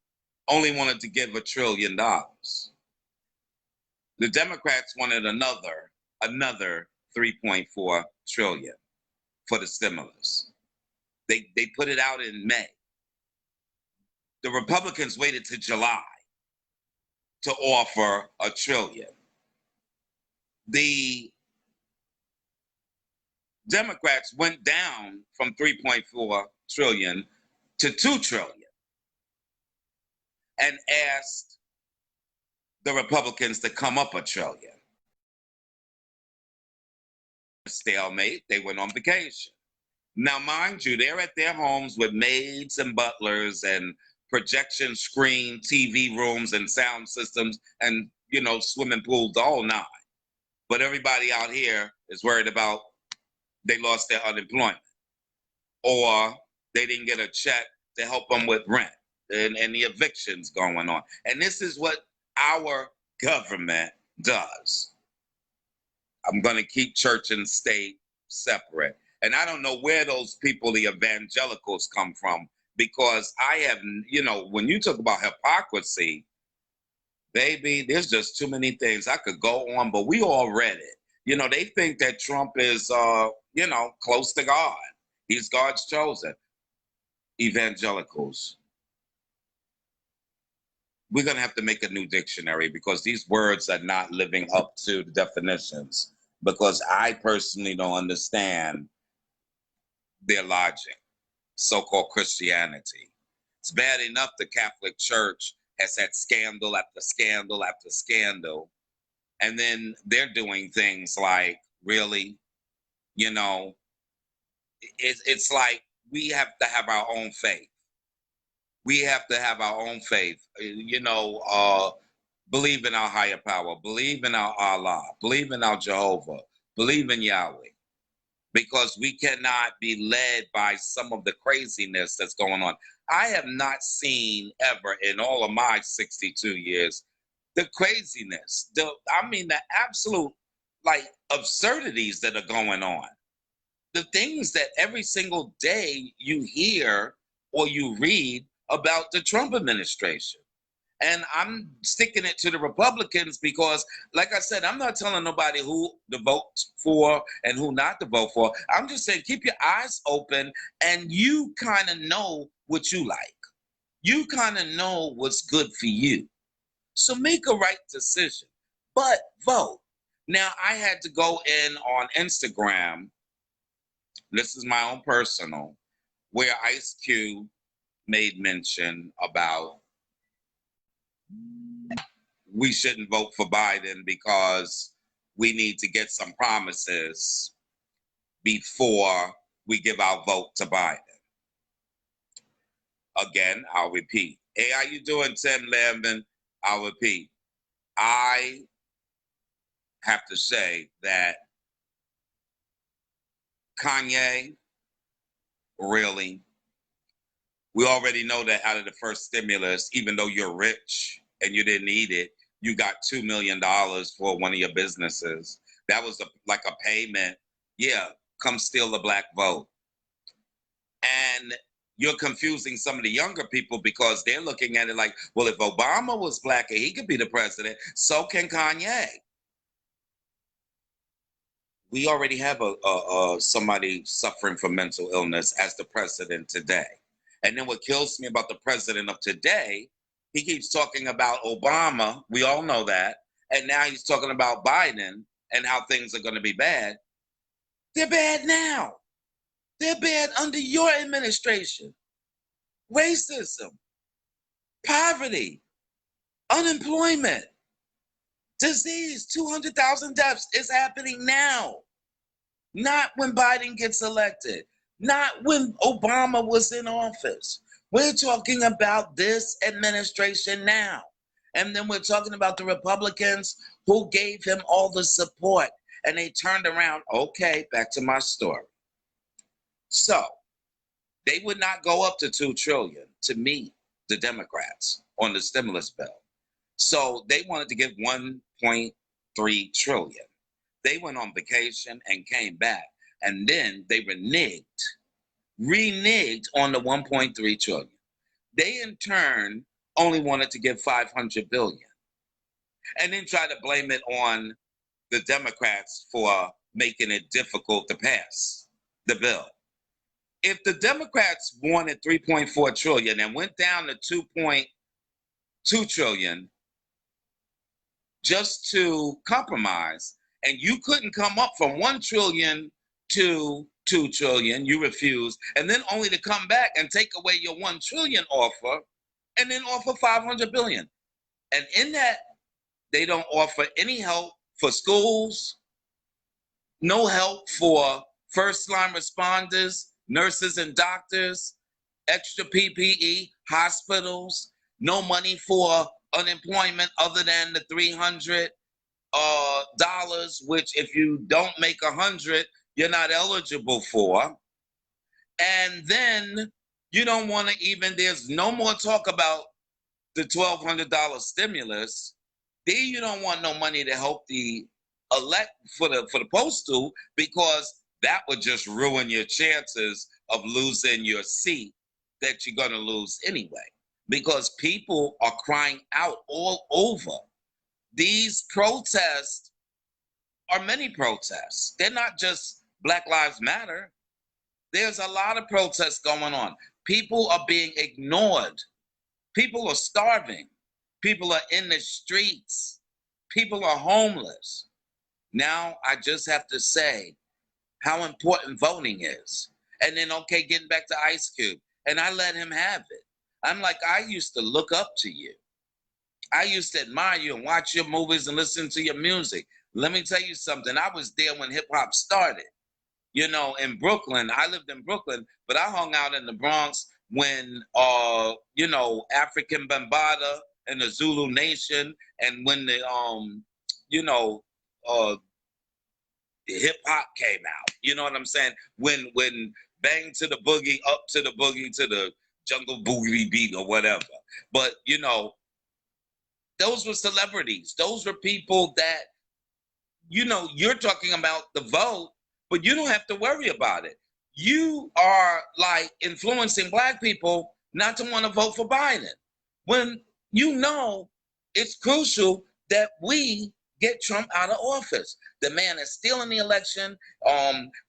only wanted to give $1 trillion. The Democrats wanted another 3.4 trillion for the stimulus. They put it out in May. The Republicans waited to July to offer $1 trillion. The Democrats went down from 3.4 trillion to 2 trillion and asked the Republicans to come up $1 trillion. Stalemate, they went on vacation. Now, mind you, they're at their homes with maids and butlers and projection screen, TV rooms and sound systems and, you know, swimming pools, the whole nine. But everybody out here is worried about they lost their unemployment or they didn't get a check to help them with rent and the evictions going on. And this is what our government does. I'm going to keep church and state separate. And I don't know where those people, the evangelicals, come from, because I have, you know, when you talk about hypocrisy, baby, there's just too many things. I could go on, but we all read it. You know, they think that Trump is, you know, close to God. He's God's chosen. Evangelicals. We're going to have to make a new dictionary because these words are not living up to the definitions, because I personally don't understand their logic, so-called Christianity. It's bad enough the Catholic Church has had scandal after scandal after scandal, and then they're doing things like, really, you know, it's like we have to have our own faith. We have to have our own faith, you know, believe in our higher power, believe in our Allah, believe in our Jehovah, believe in Yahweh, because we cannot be led by some of the craziness that's going on. I have not seen ever in all of my 62 years, the craziness, the absolute, like, absurdities that are going on. The things that every single day you hear or you read about the Trump administration. And I'm sticking it to the Republicans because, like I said, I'm not telling nobody who to vote for and who not to vote for. I'm just saying keep your eyes open and you kind of know what you like. You kind of know what's good for you. So make a right decision, but vote. Now, I had to go in on Instagram. This is my own personal, where Ice Cube made mention about we shouldn't vote for Biden because we need to get some promises before we give our vote to Biden. Again, I'll repeat. Hey, how you doing, Tim Lambin? I'll repeat. I have to say that Kanye, really, we already know that out of the first stimulus, even though you're rich and you didn't need it, you got $2 million for one of your businesses. That was like a payment. Yeah, come steal the black vote. And you're confusing some of the younger people because they're looking at it like, well, if Obama was black and he could be the president, so can Kanye. We already have somebody suffering from mental illness as the president today. And then what kills me about the president of today, he keeps talking about Obama. We all know that. And now he's talking about Biden and how things are going to be bad. They're bad now. They're bad under your administration. Racism, poverty, unemployment, disease, 200,000 deaths is happening now. Not when Biden gets elected. Not when Obama was in office. We're talking about this administration now. And then we're talking about the Republicans who gave him all the support. And they turned around. Okay, back to my story. So they would not go up to $2 trillion to meet the Democrats on the stimulus bill. So they wanted to give $1.3 trillion. They went on vacation and came back. And then they reneged on the $1.3 trillion. They in turn only wanted to give $500 billion. And then try to blame it on the Democrats for making it difficult to pass the bill. If the Democrats wanted $3.4 trillion and went down to $2.2 trillion just to compromise, and you couldn't come up from $1 trillion to $2 trillion, you refused, and then only to come back and take away your $1 trillion offer and then offer $500 billion. And in that, they don't offer any help for schools, no help for first-line responders, nurses and doctors, extra PPE, hospitals, no money for unemployment other than the $300, which if you don't make 100, you're not eligible for. And then you don't want to even, there's no more talk about the $1,200 stimulus. There you don't want no money to help the elect for the postal, because that would just ruin your chances of losing your seat that you're going to lose anyway, because people are crying out all over. These protests are many protests. They're not just Black Lives Matter. There's a lot of protests going on. People are being ignored. People are starving. People are in the streets. People are homeless. Now I just have to say how important voting is. And then, okay, getting back to Ice Cube. And I let him have it. I'm like, I used to look up to you. I used to admire you and watch your movies and listen to your music. Let me tell you something. I was there when hip hop started. You know, in Brooklyn, I lived in Brooklyn, but I hung out in the Bronx when, African Bambaataa and the Zulu Nation, and when the hip hop came out. You know what I'm saying? When Bang to the Boogie, Up to the Boogie, to the Jungle Boogie beat or whatever. But, those were celebrities. Those were people that, you're talking about the vote, but you don't have to worry about it. You are like influencing Black people not to want to vote for Biden, when it's crucial that we get Trump out of office. The man is stealing the election.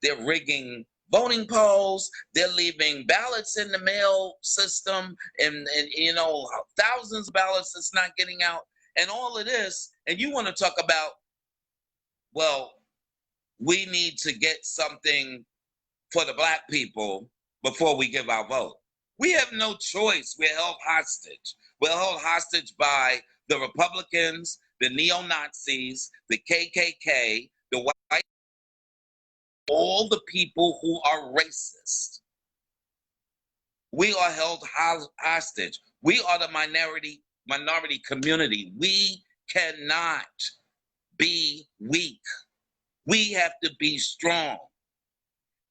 They're rigging voting polls. They're leaving ballots in the mail system, and thousands of ballots that's not getting out, and all of this. And you want to talk about, well, we need to get something for the Black people before we give our vote. We have no choice. We're held hostage. We're held hostage by the Republicans, the neo-Nazis, the KKK, the white, all the people who are racist. We are held hostage. We are the minority community. We cannot be weak. We have to be strong.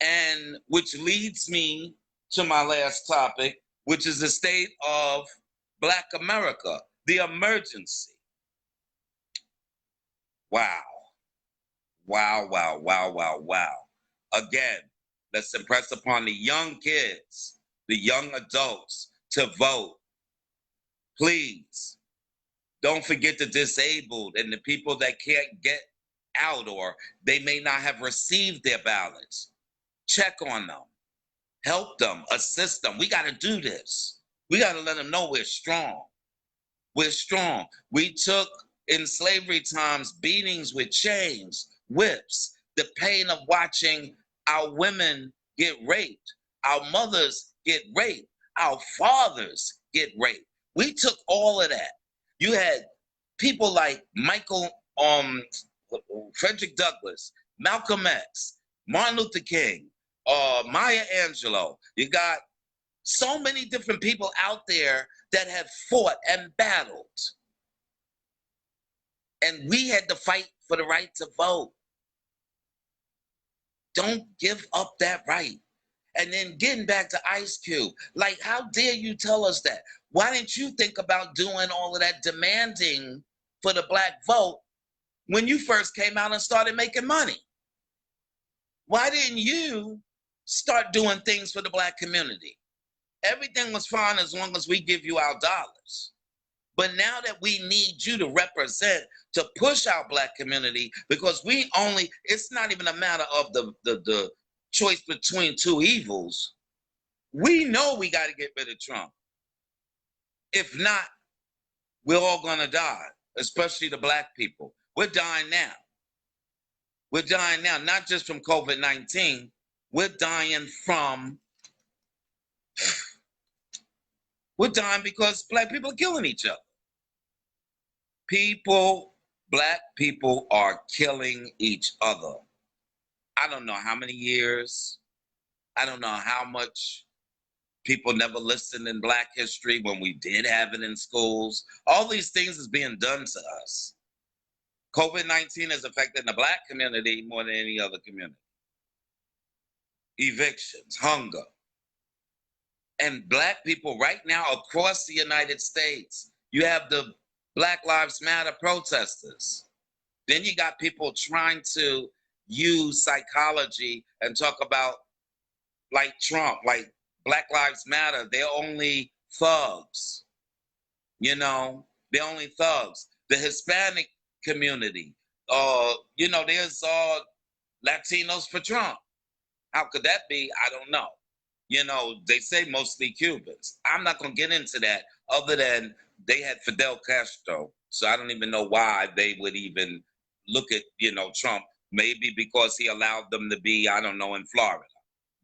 And which leads me to my last topic, which is the state of Black America, the emergency. Wow. Wow, wow, wow, wow, wow. Again, let's impress upon the young kids, the young adults to vote. Please, don't forget the disabled and the people that can't get out or they may not have received their ballots. Check on them. Help them, assist them. We got to do this. We got to let them know we're strong. We're strong. We took, in slavery times, beatings with chains, whips, the pain of watching our women get raped, our mothers get raped, our fathers get raped. We took all of that. You had people like Frederick Douglass, Malcolm X, Martin Luther King, Maya Angelou. You got so many different people out there that have fought and battled. And we had to fight for the right to vote. Don't give up that right. And then getting back to Ice Cube, like, how dare you tell us that? Why didn't you think about doing all of that demanding for the Black vote when you first came out and started making money? Why didn't you start doing things for the Black community? Everything was fine as long as we give you our dollars. But now that we need you to represent, to push our Black community, because it's not even a matter of the choice between two evils. We know we got to get rid of Trump. If not, we're all gonna die, especially the Black people. We're dying now. We're dying now, not just from COVID-19. We're dying because Black people are killing each other. Black people are killing each other. I don't know how many years. I don't know how much people never listened in Black history when we did have it in schools. All these things is being done to us. COVID-19 is affecting the Black community more than any other community. Evictions, hunger. And Black people right now across the United States, you have the Black Lives Matter protesters. Then you got people trying to use psychology and talk about, like Trump, like Black Lives Matter, they're only thugs. They're only thugs. The Hispanic community, there's Latinos for Trump. How could that be? I don't know. They say mostly Cubans. I'm not going to get into that other than they had Fidel Castro. So I don't even know why they would even look at, Trump. Maybe because he allowed them to be, I don't know, in Florida.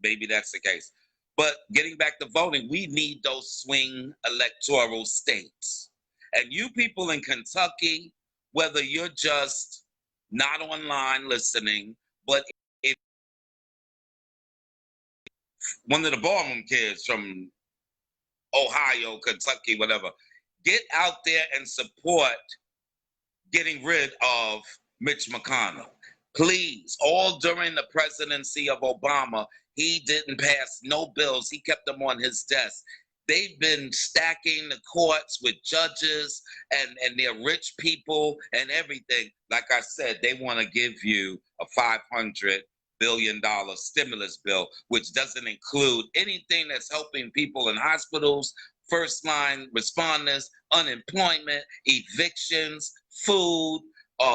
Maybe that's the case. But getting back to voting, we need those swing electoral states. And you people in Kentucky, whether you're just not online listening, but if one of the ballroom kids from Ohio, Kentucky, whatever, get out there and support getting rid of Mitch McConnell. Please, all during the presidency of Obama, he didn't pass no bills. He kept them on his desk. They've been stacking the courts with judges and they're rich people and everything. Like I said, they want to give you a $500 billion stimulus bill, which doesn't include anything that's helping people in hospitals, first line responders, unemployment, evictions, food,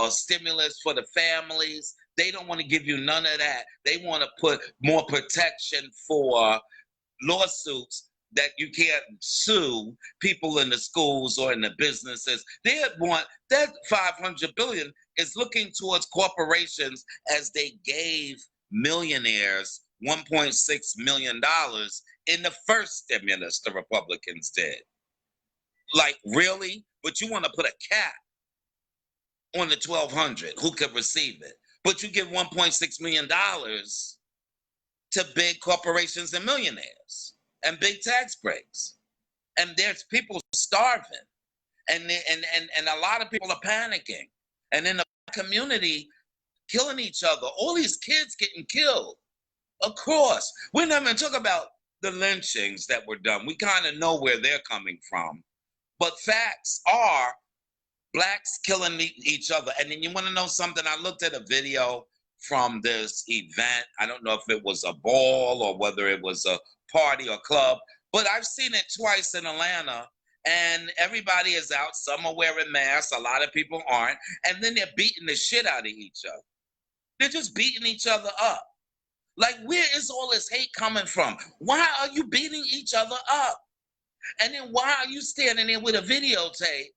stimulus for the families. They don't want to give you none of that. They want to put more protection for lawsuits that you can't sue people in the schools or in the businesses. They want that $500 billion is looking towards corporations as they gave millionaires $1.6 million in the first stimulus the Republicans did. Like, really? But you want to put a cap on the 1,200 who could receive it. But you give $1.6 million to big corporations and millionaires and big tax breaks. And there's people starving. And a lot of people are panicking. And in the community, killing each other. All these kids getting killed. Of course. We're not going to talk about the lynchings that were done. We kind of know where they're coming from. But facts are blacks killing each other. And then you want to know something? I looked at a video from this event. I don't know if it was a ball or whether it was a party or club, but I've seen it twice in Atlanta. And everybody is out. Some are wearing masks. A lot of people aren't. And then they're beating the shit out of each other. They're just beating each other up. Like, where is all this hate coming from? Why are you beating each other up? And then why are you standing there with a videotape,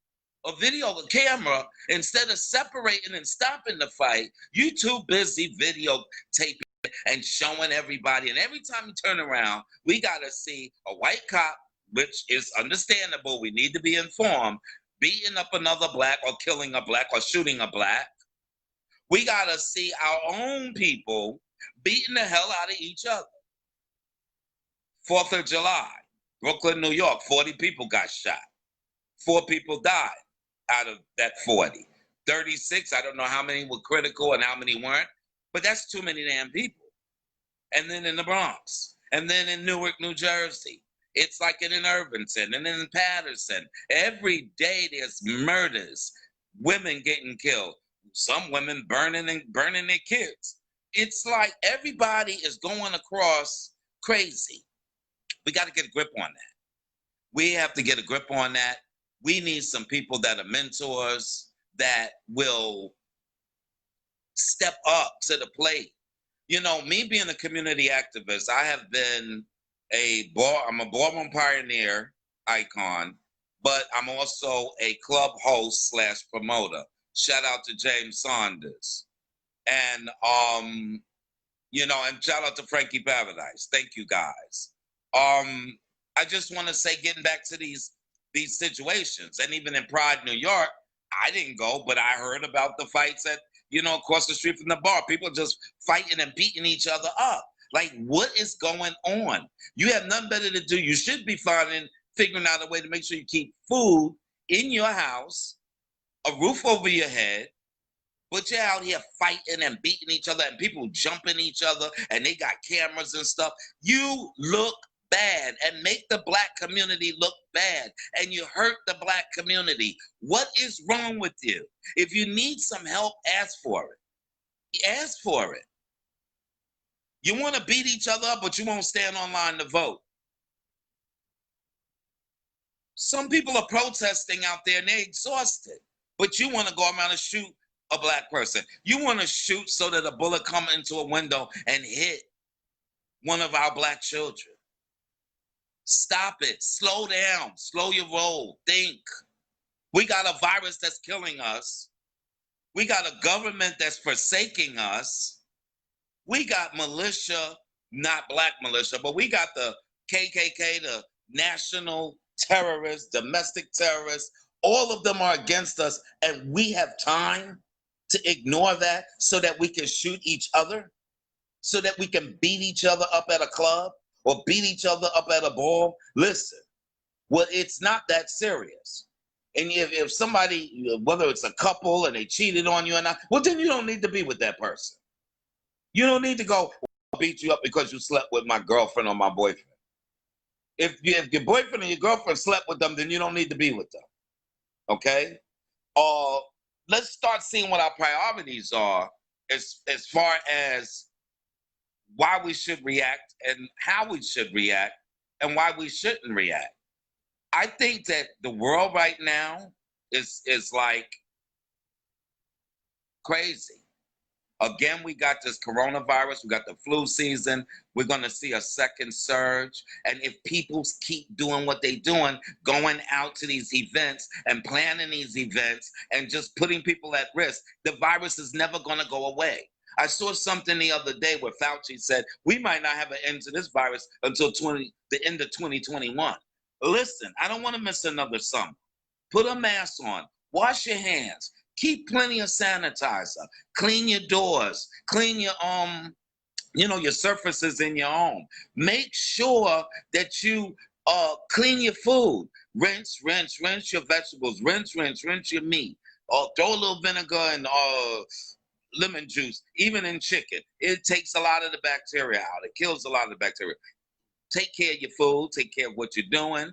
a video camera, instead of separating and stopping the fight? You too busy videotaping and showing everybody. And every time you turn around, we got to see a white cop, which is understandable. We need to be informed, beating up another black or killing a black or shooting a black. We got to see our own people beating the hell out of each other. 4th of July, Brooklyn, New York, 40 people got shot. 4 people died out of that 40. 36, I don't know how many were critical and how many weren't, but that's too many damn people. And then in the Bronx, and then in Newark, New Jersey. It's like in Irvington and in Patterson. Every day there's murders, women getting killed, some women burning their kids. It's like everybody is going across crazy. We got to get a grip on that. We have to get a grip on that. We need some people that are mentors that will step up to the plate. You know, me being a community activist, I have been I'm a ballroom pioneer icon, but I'm also a club host / promoter. Shout out to James Saunders. And, you know, and shout out to Frankie Paradise. Thank you, guys. I just want to say, getting back to these situations, and even in Pride, New York, I didn't go, but I heard about the fights at, you know, across the street from the bar. People just fighting and beating each other up. Like, what is going on? You have nothing better to do. You should be figuring out a way to make sure you keep food in your house, a roof over your head, but you're out here fighting and beating each other and people jumping each other and they got cameras and stuff. You look bad and make the black community look bad, and you hurt the black community. What is wrong with you? If you need some help, ask for it. Ask for it. You want to beat each other up, but you won't stand online to vote. Some people are protesting out there and they're exhausted, but you want to go around and shoot a black person. You want to shoot so that a bullet come into a window and hit one of our black children. Stop it. Slow down. Slow your roll. Think. We got a virus that's killing us. We got a government that's forsaking us. We got militia, not black militia, but we got the KKK, the national terrorists, domestic terrorists. All of them are against us, and we have time to ignore that so that we can shoot each other, so that we can beat each other up at a club or beat each other up at a ball. Listen, well, it's not that serious. And if somebody, whether it's a couple and they cheated on you or not, well, then you don't need to be with that person. You don't need to go, I'll beat you up because you slept with my girlfriend or my boyfriend. If your boyfriend and your girlfriend slept with them, then you don't need to be with them. Okay? Let's start seeing what our priorities are as far as why we should react and how we should react and why we shouldn't react. I think that the world right now is like crazy. Again, we got this coronavirus, we got the flu season, we're gonna see a second surge. And if people keep doing what they're doing, going out to these events and planning these events and just putting people at risk, the virus is never gonna go away. I saw something the other day where Fauci said we might not have an end to this virus until the end of 2021. Listen, I don't want to miss another summer. Put a mask on. Wash your hands. Keep plenty of sanitizer. Clean your doors. Clean your your surfaces in your home. Make sure that you clean your food. Rinse your vegetables. Rinse your meat. Throw a little vinegar and lemon juice, even in chicken. It takes a lot of the bacteria out. It kills a lot of the bacteria. Take care of your food. Take care of what you're doing.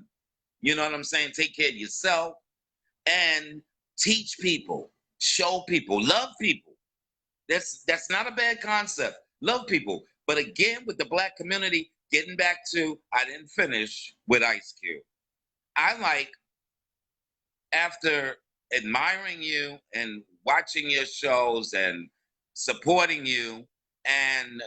You know what I'm saying? Take care of yourself and teach people, show people, love people. That's not a bad concept. Love people. But again, with the Black community, getting back to, I didn't finish with Ice Cube. I like, after admiring you and watching your shows and supporting you and,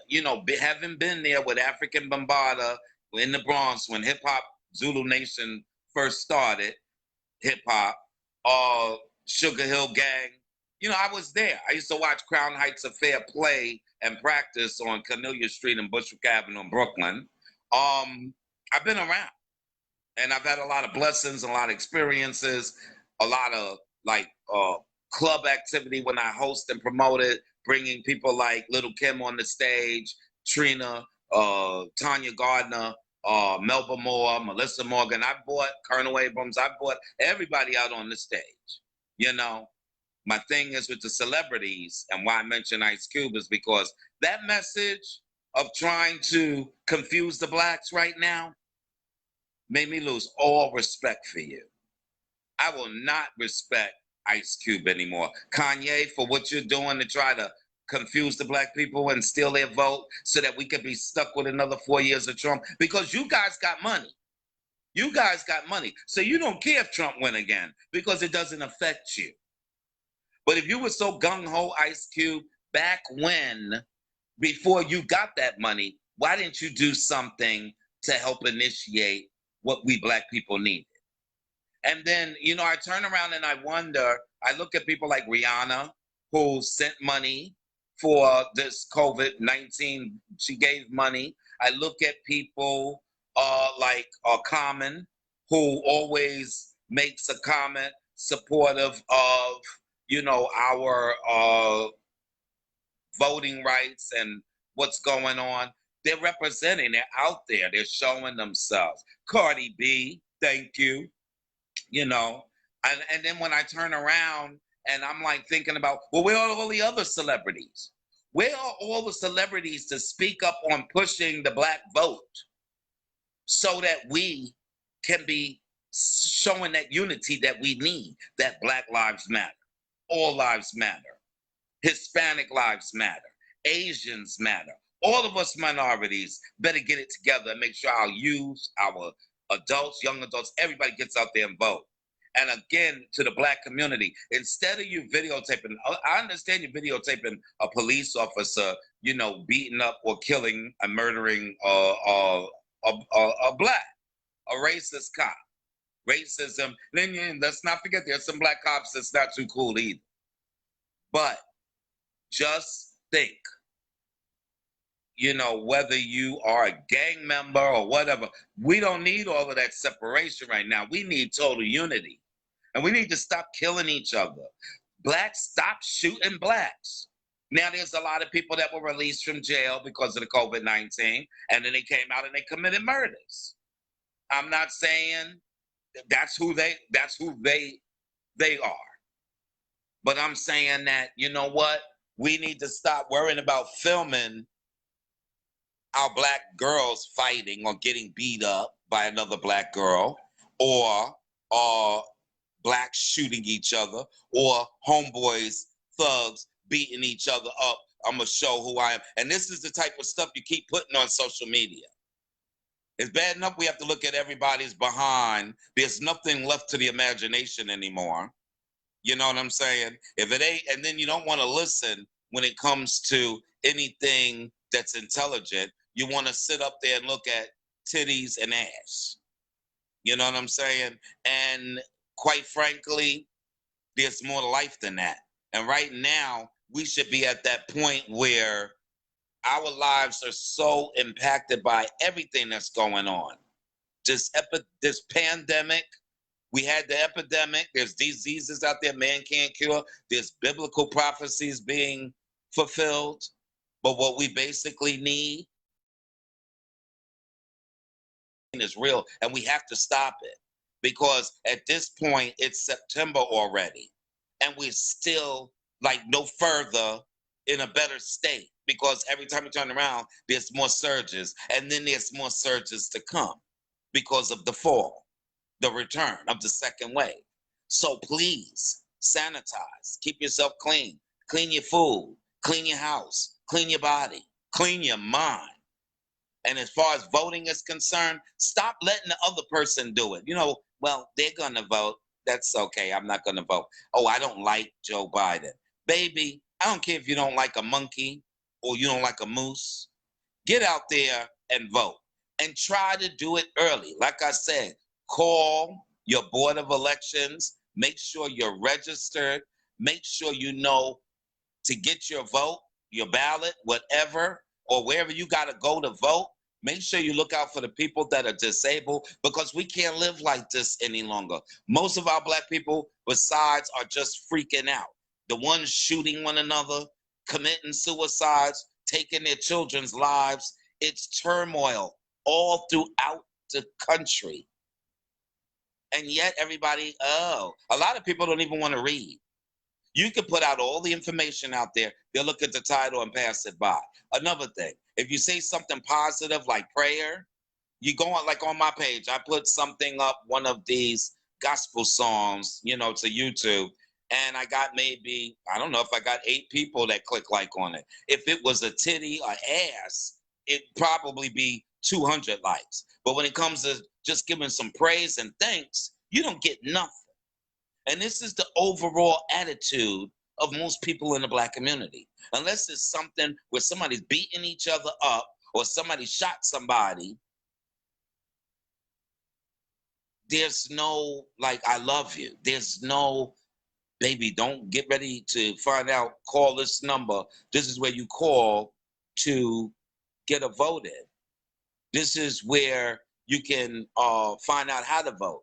having been there with African Bambaataa in the Bronx when hip hop Zulu Nation first started, hip hop, Sugar Hill Gang. I was there. I used to watch Crown Heights Affair play and practice on Cornelia Street and Bushwick Avenue in Brooklyn. I've been around, and I've had a lot of blessings, a lot of experiences, a lot of club activity when I host and promote it, bringing people like Little Kim on the stage, Trina, Tanya Gardner, Melba Moore, Melissa Morgan. I bought Colonel Abrams. I bought everybody out on the stage. My thing is with the celebrities, and why I mention Ice Cube is because that message of trying to confuse the Blacks right now made me lose all respect for you. I will not respect Ice Cube anymore. Kanye, for what you're doing to try to confuse the Black people and steal their vote so that we could be stuck with another 4 years of Trump, because you guys got money. You guys got money. So you don't care if Trump win again because it doesn't affect you. But if you were so gung-ho, Ice Cube, back when, before you got that money, why didn't you do something to help initiate what we Black people needed? And then, I turn around and I wonder, I look at people like Rihanna, who sent money for this COVID-19. She gave money. I look at people like Common, who always makes a comment supportive of, our voting rights and what's going on. They're representing, they're out there, they're showing themselves. Cardi B, thank you. And then when I turn around and I'm like thinking about, well, where are all the other celebrities? Where are all the celebrities to speak up on pushing the Black vote so that we can be showing that unity that we need, that Black lives matter, all lives matter, Hispanic lives matter, Asians matter. All of us minorities better get it together and make sure our youth, our adults, young adults, everybody gets out there and vote. And again, to the Black community, instead of you videotaping, I understand you videotaping a police officer, beating up or killing and murdering a Black, a racist cop. Racism. Then let's not forget there's some Black cops that's not too cool either. But just think, whether you are a gang member or whatever, we don't need all of that separation right now. We need total unity. And we need to stop killing each other. Blacks, stop shooting Blacks. Now, there's a lot of people that were released from jail because of the COVID-19, and then they came out and they committed murders. I'm not saying that's who they are. But I'm saying that, we need to stop worrying about filming our Black girls fighting or getting beat up by another Black girl, or Blacks shooting each other, or homeboys, thugs beating each other up. I'm going to show who I am. And this is the type of stuff you keep putting on social media. It's bad enough we have to look at everybody's behind. There's nothing left to the imagination anymore. You know what I'm saying? If it ain't, and then you don't want to listen when it comes to anything that's intelligent. You want to sit up there and look at titties and ass. You know what I'm saying? And quite frankly, there's more to life than that. And right now, we should be at that point where our lives are so impacted by everything that's going on. This pandemic, we had the epidemic. There's diseases out there man can't cure. There's biblical prophecies being fulfilled. But what we basically need is real, and we have to stop it, because at this point it's September already, and we're still like no further in a better state, because every time we turn around there's more surges, and then there's more surges to come because of the fall, the return of the second wave. So please sanitize, keep yourself clean, clean your food, clean your house, clean your body, clean your mind. And as far as voting is concerned, stop letting the other person do it. Well, they're going to vote. That's okay. I'm not going to vote. Oh, I don't like Joe Biden. Baby, I don't care if you don't like a monkey or you don't like a moose. Get out there and vote. And try to do it early. Like I said, call your Board of Elections. Make sure you're registered. Make sure you know to get your vote, your ballot, whatever, or wherever you got to go to vote. Make sure you look out for the people that are disabled, because we can't live like this any longer. Most of our Black people, besides, are just freaking out. The ones shooting one another, committing suicides, taking their children's lives. It's turmoil all throughout the country. And yet everybody, a lot of people don't even want to read. You can put out all the information out there. They'll look at the title and pass it by. Another thing, if you say something positive like prayer, you go on, like on my page, I put something up, one of these gospel songs, to YouTube, and I got maybe, I don't know if I got 8 people that click like on it. If it was a titty or ass, it'd probably be 200 likes. But when it comes to just giving some praise and thanks, you don't get nothing. And this is the overall attitude of most people in the Black community. Unless it's something where somebody's beating each other up or somebody shot somebody, there's no, like, I love you. There's no, baby, don't get ready to find out, call this number. This is where you call to get a vote in. This is where you can find out how to vote.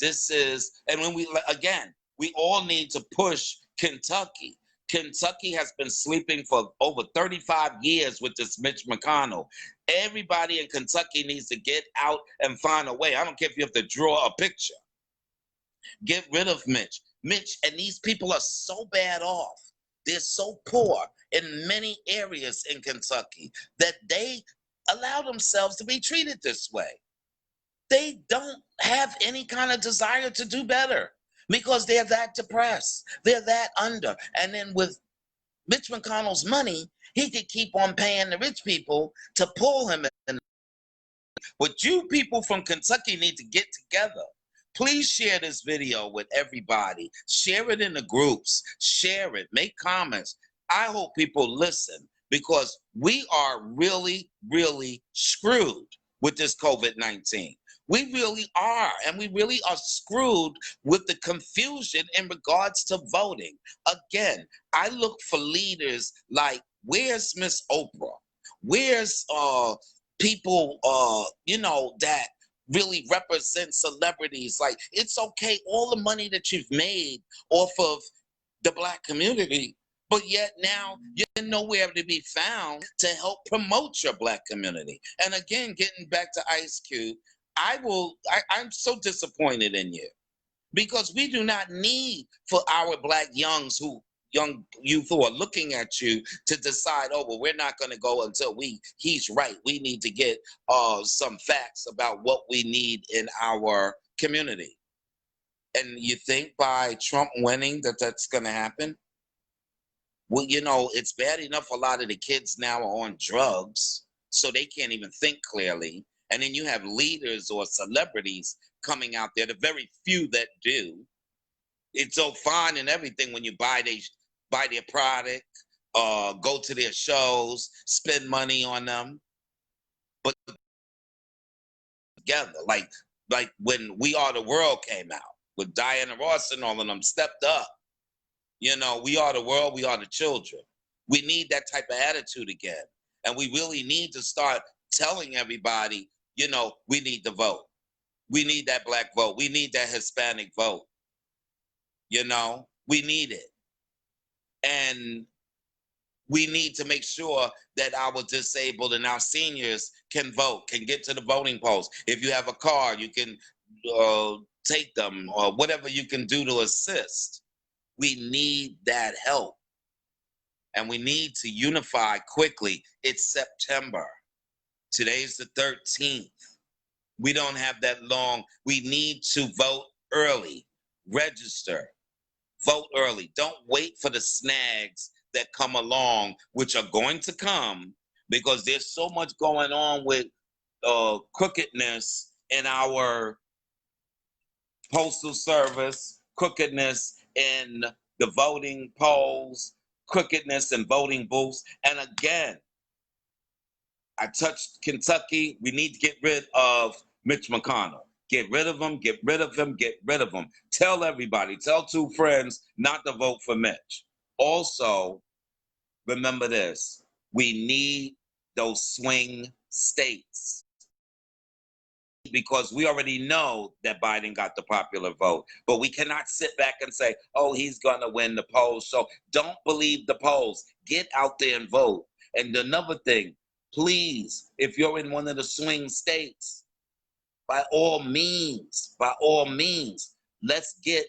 This is, and when we all need to push Kentucky. Kentucky has been sleeping for over 35 years with this Mitch McConnell. Everybody in Kentucky needs to get out and find a way. I don't care if you have to draw a picture. Get rid of Mitch. And these people are so bad off. They're so poor in many areas in Kentucky that they allow themselves to be treated this way. They don't have any kind of desire to do better because they're that depressed. They're that under. And then with Mitch McConnell's money, he could keep on paying the rich people to pull him in. But you people from Kentucky need to get together. Please share this video with everybody. Share it in the groups. Share it. Make comments. I hope people listen, because we are really, really screwed with this COVID-19. We really are, and we really are screwed with the confusion in regards to voting. Again, I look for leaders like, where's Miss Oprah? Where's people, that really represent celebrities? Like, it's okay, all the money that you've made off of the Black community, but yet now you're nowhere to be found to help promote your Black community. And again, getting back to Ice Cube, I'm so disappointed in you, because we do not need for our Black young youth who are looking at you to decide, oh, well, we're not going to go until he's right. We need to get some facts about what we need in our community. And you think by Trump winning that's going to happen? Well, it's bad enough a lot of the kids now are on drugs, so they can't even think clearly. And then you have leaders or celebrities coming out there, the very few that do. It's so fine and everything when you buy their product, go to their shows, spend money on them. But together, like when We Are the World came out, with Diana Ross and all of them stepped up. You know, we are the world, we are the children. We need that type of attitude again. And we really need to start telling everybody, you know, we need to vote. We need that black vote. We need that Hispanic vote. You know, we need it. And we need to make sure that our disabled and our seniors can vote, can get to the voting polls. If you have a car, you can take them, or whatever you can do to assist. We need that help. And we need to unify quickly. It's September. Today's the 13th. We don't have that long. We need to vote early. Register. Vote early. Don't wait for the snags that come along, which are going to come, because there's so much going on with crookedness in our postal service, crookedness in the voting polls, crookedness in voting booths. And again, I touched Kentucky. We need to get rid of Mitch McConnell. Get rid of him, get rid of him, get rid of him. Tell everybody, tell two friends not to vote for Mitch. Also, remember this, we need those swing states, because we already know that Biden got the popular vote, but we cannot sit back and say, oh, he's gonna win the polls. So don't believe the polls. Get out there and vote. And another thing, please, if you're in one of the swing states, by all means, let's get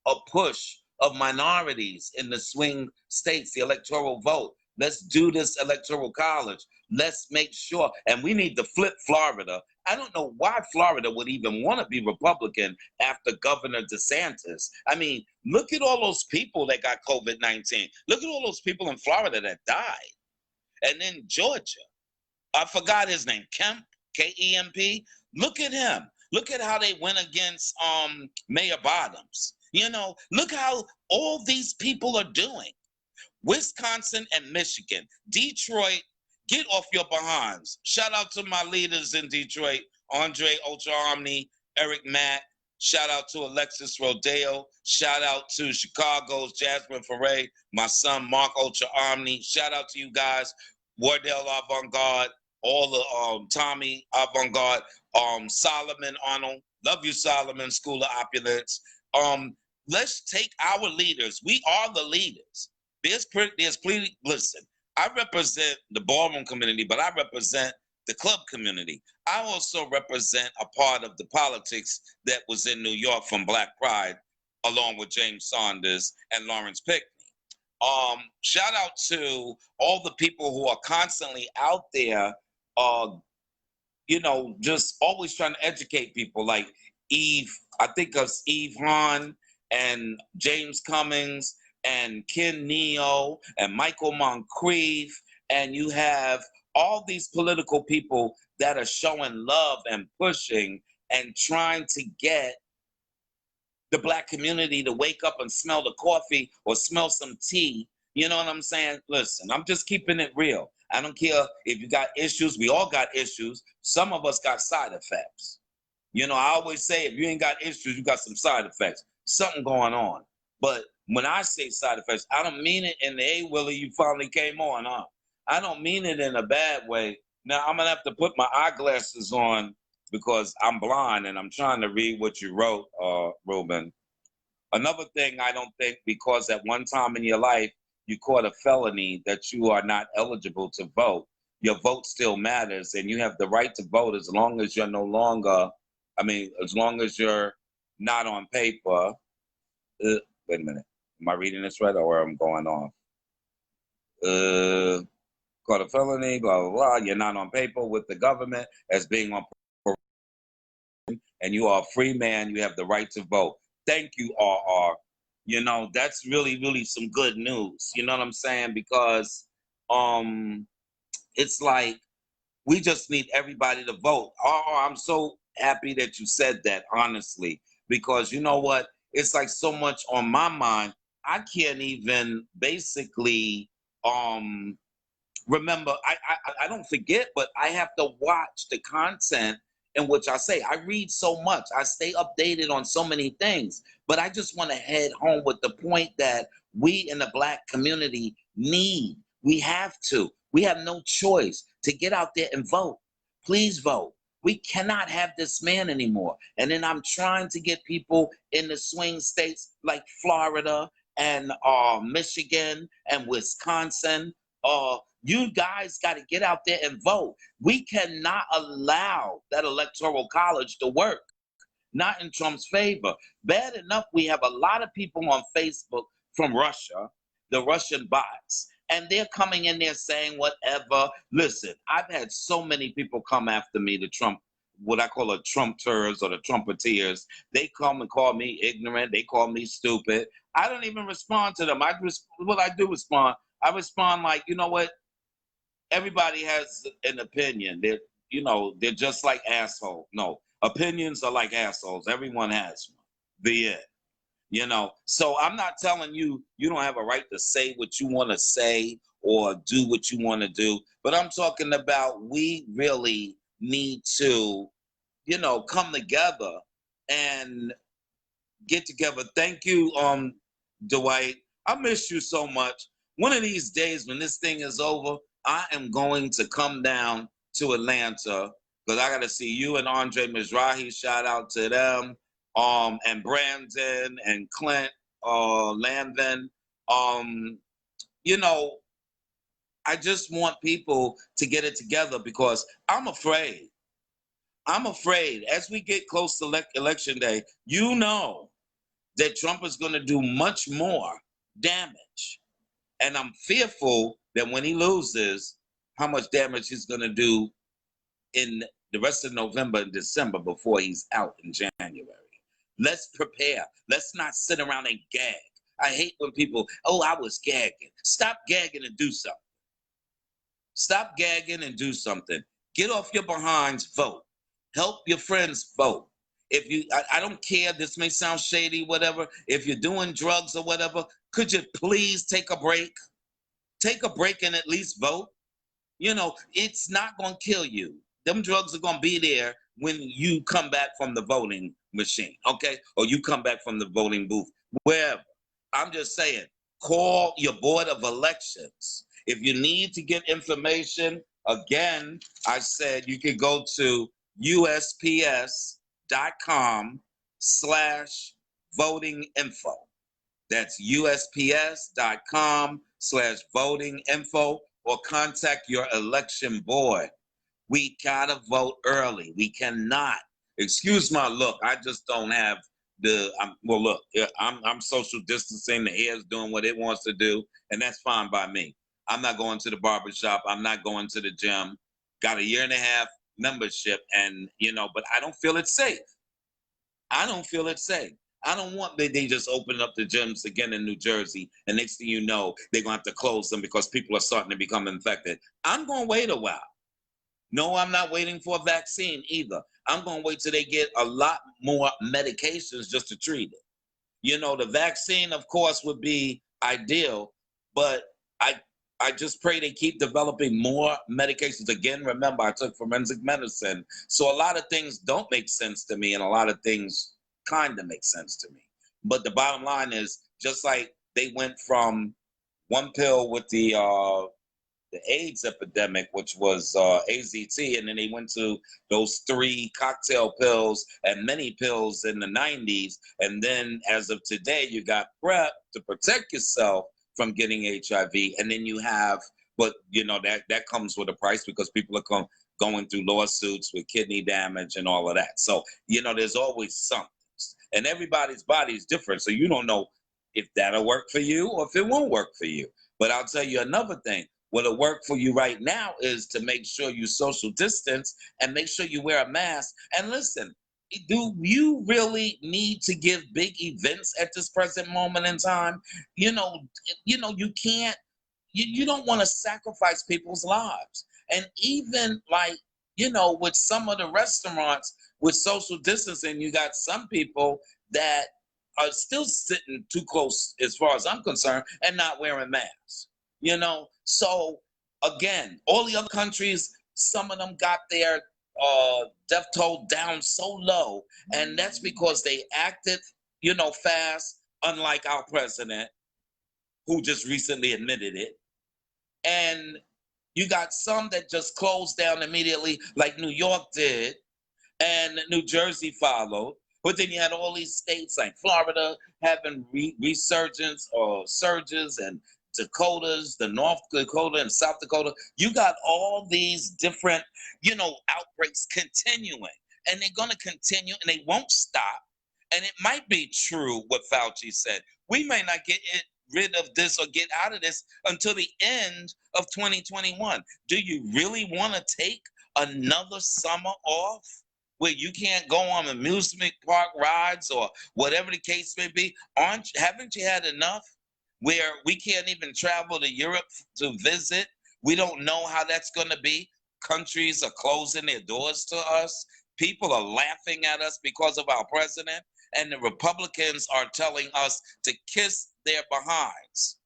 a push of minorities in the swing states, the electoral vote. Let's do this electoral college. Let's make sure, and we need to flip Florida. I don't know why Florida would even want to be Republican after Governor DeSantis. I mean, look at all those people that got COVID-19. Look at all those people in Florida that died. And then Georgia, I forgot his name, Kemp, K-E-M-P. Look at him. Look at how they went against Mayor Bottoms. You know, look how all these people are doing. Wisconsin and Michigan. Detroit, get off your behinds. Shout out to my leaders in Detroit, Andre Ultra Omni, Eric Mack. Shout out to Alexis Rodeo. Shout out to Chicago's Jasmine Foray, my son Mark Ultra Omni. Shout out to you guys, Wardell Avant-Garde, all the Tommy Avant-Garde, Solomon Arnold. Love you, Solomon, School of Opulence. Let's take our leaders. We are the leaders. There's plenty, listen, I represent the ballroom community, but I represent the club community. I also represent a part of the politics that was in New York from Black Pride, along with James Saunders and Lawrence Pickney. Shout out to all the people who are constantly out there, you know, just always trying to educate people, like Eve, I think of Eve Hahn and James Cummings and Ken Neo and Michael Moncrief, and you have all these political people that are showing love and pushing and trying to get the Black community to wake up and smell the coffee or smell some tea. You know what I'm saying? Listen, I'm just keeping it real. I don't care if you got issues. We all got issues. Some of us got side effects. You know, I always say, if you ain't got issues, you got some side effects. Something going on. But when I say side effects, I don't mean it in the, hey, Willie, you finally came on, huh? I don't mean it in a bad way. Now, I'm going to have to put my eyeglasses on because I'm blind and I'm trying to read what you wrote, Ruben. Another thing, I don't think, because at one time in your life, you caught a felony, that you are not eligible to vote. Your vote still matters, and you have the right to vote as long as you're no longer, as long as you're not on paper. Wait a minute. Am I reading this right, or I'm going off? Caught a felony, blah, blah, blah. You're not on paper with the government as being on probation, and you are a free man. You have the right to vote. Thank you, RR. You know, that's really, really some good news. You know what I'm saying? Because it's like, we just need everybody to vote. RR, I'm so happy that you said that, honestly, because you know what? It's like so much on my mind. I can't even basically remember. I don't forget, but I have to watch the content in which I say. I read so much. I stay updated on so many things, but I just want to head home with the point that we in the Black community need. We have to. We have no choice to get out there and vote. Please vote. We cannot have this man anymore. And then I'm trying to get people in the swing states like Florida and Michigan and Wisconsin. You guys got to get out there and vote. We cannot allow that electoral college to work, not in Trump's favor. Bad enough, we have a lot of people on Facebook from Russia, the Russian bots, and they're coming in there saying whatever. Listen, I've had so many people come after me, the Trump, what I call a Trumpters or the Trumpeteers. They come and call me ignorant. They call me stupid. I don't even respond to them. I do respond. I respond like, you know what? Everybody has an opinion. They're just like assholes. No, opinions are like assholes. Everyone has one. The end. So I'm not telling you don't have a right to say what you want to say or do what you want to do, but I'm talking about we really need to, come together and get together. Thank you, Dwight. I miss you so much. One of these days when this thing is over, I am going to come down to Atlanta because I got to see you and Andre Mizrahi. Shout out to them. And Brandon and Clint Landon. I just want people to get it together because I'm afraid. As we get close to election day, that Trump is going to do much more damage. And I'm fearful that when he loses, how much damage he's going to do in the rest of November and December before he's out in January. Let's prepare. Let's not sit around and gag. I hate when people, I was gagging. Stop gagging and do something. Stop gagging and do something. Get off your behinds, vote. Help your friends vote. I don't care, this may sound shady, whatever. If you're doing drugs or whatever, could you please take a break? Take a break and at least vote. It's not going to kill you. Them drugs are going to be there when you come back from the voting machine, okay? Or you come back from the voting booth, wherever. I'm just saying, call your board of elections. If you need to get information, again, I said you could go to USPS.com/voting info. That's USPS.com/voting info, or contact your election board. We gotta vote early. We cannot. Excuse my look. I just don't have I'm social distancing. The hair's doing what it wants to do, and that's fine by me. I'm not going to the barbershop. I'm not going to the gym. Got a 1.5 year membership, and but I don't feel it's safe. I don't feel it's safe. I don't want they just open up the gyms again in New Jersey, and next thing you know, they're gonna have to close them because people are starting to become infected. I'm gonna wait a while. No, I'm not waiting for a vaccine either. I'm gonna wait till they get a lot more medications just to treat it. The vaccine, of course, would be ideal, but I just pray they keep developing more medications. Again, remember, I took forensic medicine, so a lot of things don't make sense to me, and a lot of things kind of make sense to me. But the bottom line is, just like they went from one pill with the AIDS epidemic, which was AZT, and then they went to those 3 cocktail pills and many pills in the 90s, and then as of today, you got PrEP to protect yourself from getting HIV, and then you have, but that comes with a price because people are going through lawsuits with kidney damage and all of that. So there's always something, and everybody's body is different, so you don't know if that'll work for you or if it won't work for you. But I'll tell you another thing. What'll work for you right now is to make sure you social distance and make sure you wear a mask. And listen, do you really need to give big events at this present moment in time? You can't, you don't want to sacrifice people's lives. And even with some of the restaurants with social distancing, you got some people that are still sitting too close as far as I'm concerned and not wearing masks. So again, all the other countries, some of them got their death toll down so low, and that's because they acted, fast, unlike our president. who just recently admitted it. And you got some that just closed down immediately, like New York did, and New Jersey followed. But then you had all these states like Florida having resurgence or surges, and Dakotas, the North Dakota and South Dakota. You got all these different, outbreaks continuing, and they're going to continue, and they won't stop. And it might be true what Fauci said. We may not get rid of this or get out of this until the end of 2021. Do you really want to take another summer off where you can't go on amusement park rides or whatever the case may be? Haven't you had enough where we can't even travel to Europe to visit? We don't know how that's going to be. Countries are closing their doors to us. People are laughing at us because of our president, and the Republicans are telling us to kiss their behinds.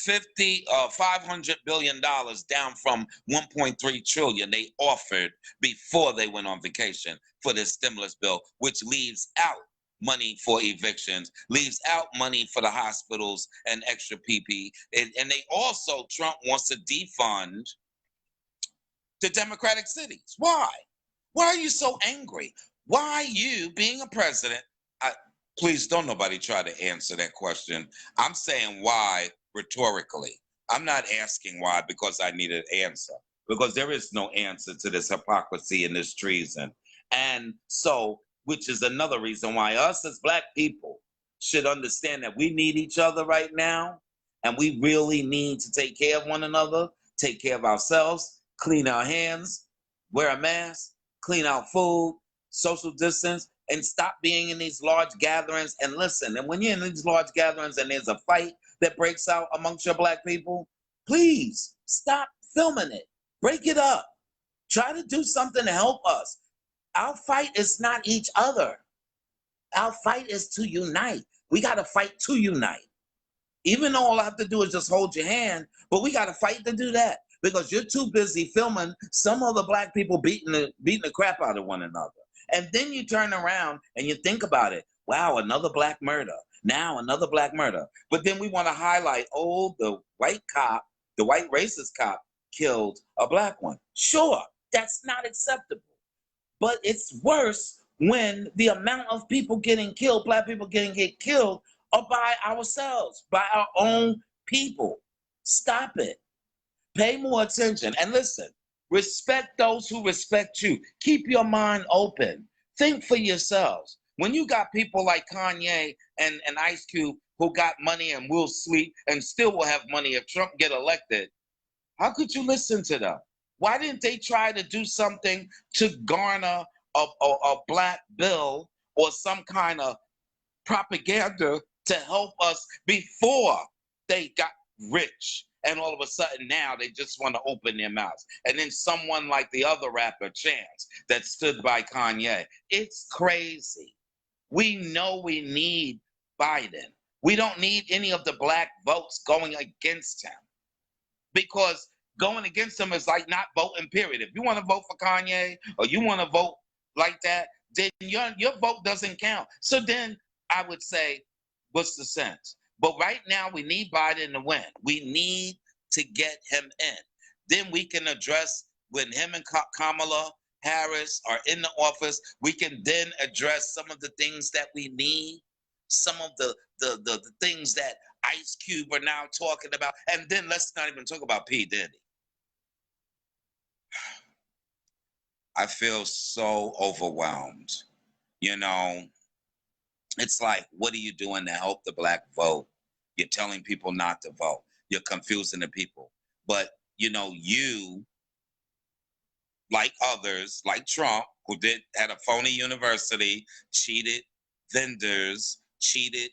$500 billion down from 1.3 trillion they offered before they went on vacation for this stimulus bill, which leaves out money for evictions, leaves out money for the hospitals and extra PP. And they also, Trump wants to defund the Democratic cities. Why? Why are you so angry? Why you, being a president, please don't nobody try to answer that question. I'm saying why rhetorically. I'm not asking why because I need an answer, because there is no answer to this hypocrisy and this treason. And so, which is another reason why us as Black people should understand that we need each other right now, and we really need to take care of one another, take care of ourselves, clean our hands, wear a mask, clean our food, social distance, and stop being in these large gatherings. And listen, and when you're in these large gatherings and there's a fight that breaks out amongst your Black people, please stop filming it. Break it up. Try to do something to help us. Our fight is not each other. Our fight is to unite. We got to fight to unite. Even though all I have to do is just hold your hand, but we got to fight to do that, because you're too busy filming some other Black people beating the crap out of one another. And then you turn around and you think about it. Wow, another Black murder. Now another Black murder. But then we want to highlight, the white cop, the white racist cop killed a Black one. Sure, that's not acceptable. But it's worse when the amount of people getting killed, Black people get killed, are by ourselves, by our own people. Stop it. Pay more attention. And listen, respect those who respect you. Keep your mind open. Think for yourselves. When you got people like Kanye and Ice Cube who got money and will sleep and still will have money if Trump get elected, how could you listen to them? Why didn't they try to do something to garner a Black bill or some kind of propaganda to help us before they got rich? And all of a sudden now they just want to open their mouths. And then someone like the other rapper, Chance, that stood by Kanye. It's crazy. We know we need Biden. We don't need any of the Black votes going against him, because going against him is like not voting, period. If you want to vote for Kanye or you want to vote like that, then your vote doesn't count. So then I would say, what's the sense? But right now, we need Biden to win. We need to get him in. Then we can address, when him and Kamala Harris are in the office, we can then address some of the things that we need, some of the things that Ice Cube are now talking about. And then let's not even talk about P. Diddy. I feel so overwhelmed. It's like, what are you doing to help the Black vote? You're telling people not to vote. You're confusing the people. But, you, like others, like Trump, who had a phony university, cheated vendors, cheated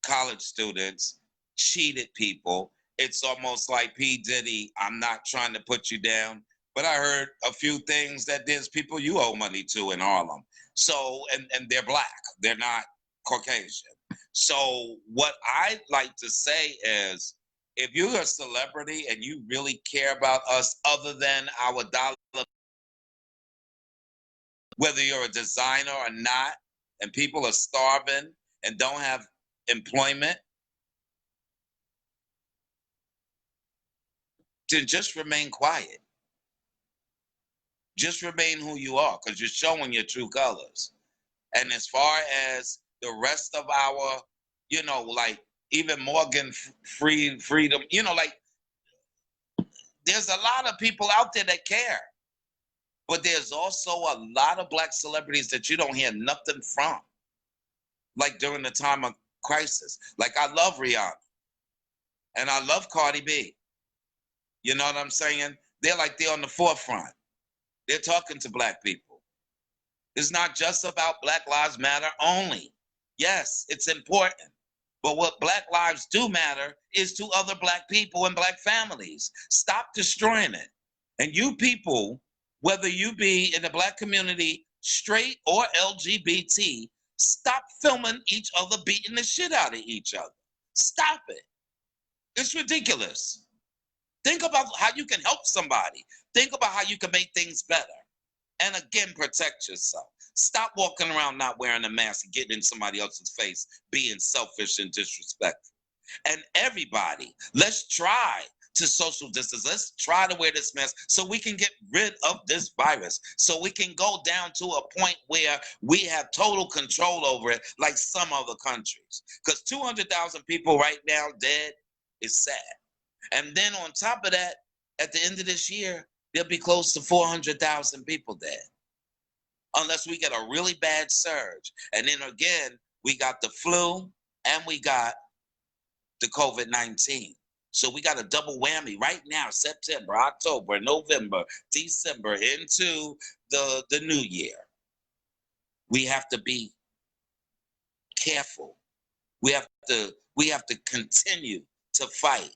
college students, cheated people. It's almost like P. Diddy, I'm not trying to put you down, but I heard a few things that there's people you owe money to in Harlem. So, and they're Black. They're not Caucasian. So what I like to say is, if you're a celebrity and you really care about us other than our dollar, whether you're a designer or not, and people are starving and don't have employment, then just remain quiet. Just remain who you are, because you're showing your true colors. And as far as the rest of our, like even Morgan Freedom, like there's a lot of people out there that care. But there's also a lot of black celebrities that you don't hear nothing from. Like during the time of crisis. Like I love Rihanna. And I love Cardi B. You know what I'm saying? They're on the forefront. They're talking to black people. It's not just about Black Lives Matter only. Yes, it's important. But what Black lives do matter is to other black people and black families. Stop destroying it. And you people, whether you be in the black community, straight or LGBT, stop filming each other beating the shit out of each other. Stop it. It's ridiculous. Think about how you can help somebody. Think about how you can make things better. And again, protect yourself. Stop walking around not wearing a mask and getting in somebody else's face, being selfish and disrespectful. And everybody, let's try to social distance. Let's try to wear this mask so we can get rid of this virus. So we can go down to a point where we have total control over it like some other countries. Because 200,000 people right now dead is sad. And then on top of that, at the end of this year, there'll be close to 400,000 people dead. Unless we get a really bad surge. And then again, we got the flu and we got the COVID-19. So we got a double whammy right now, September, October, November, December, into the new year. We have to be careful. We have to continue to fight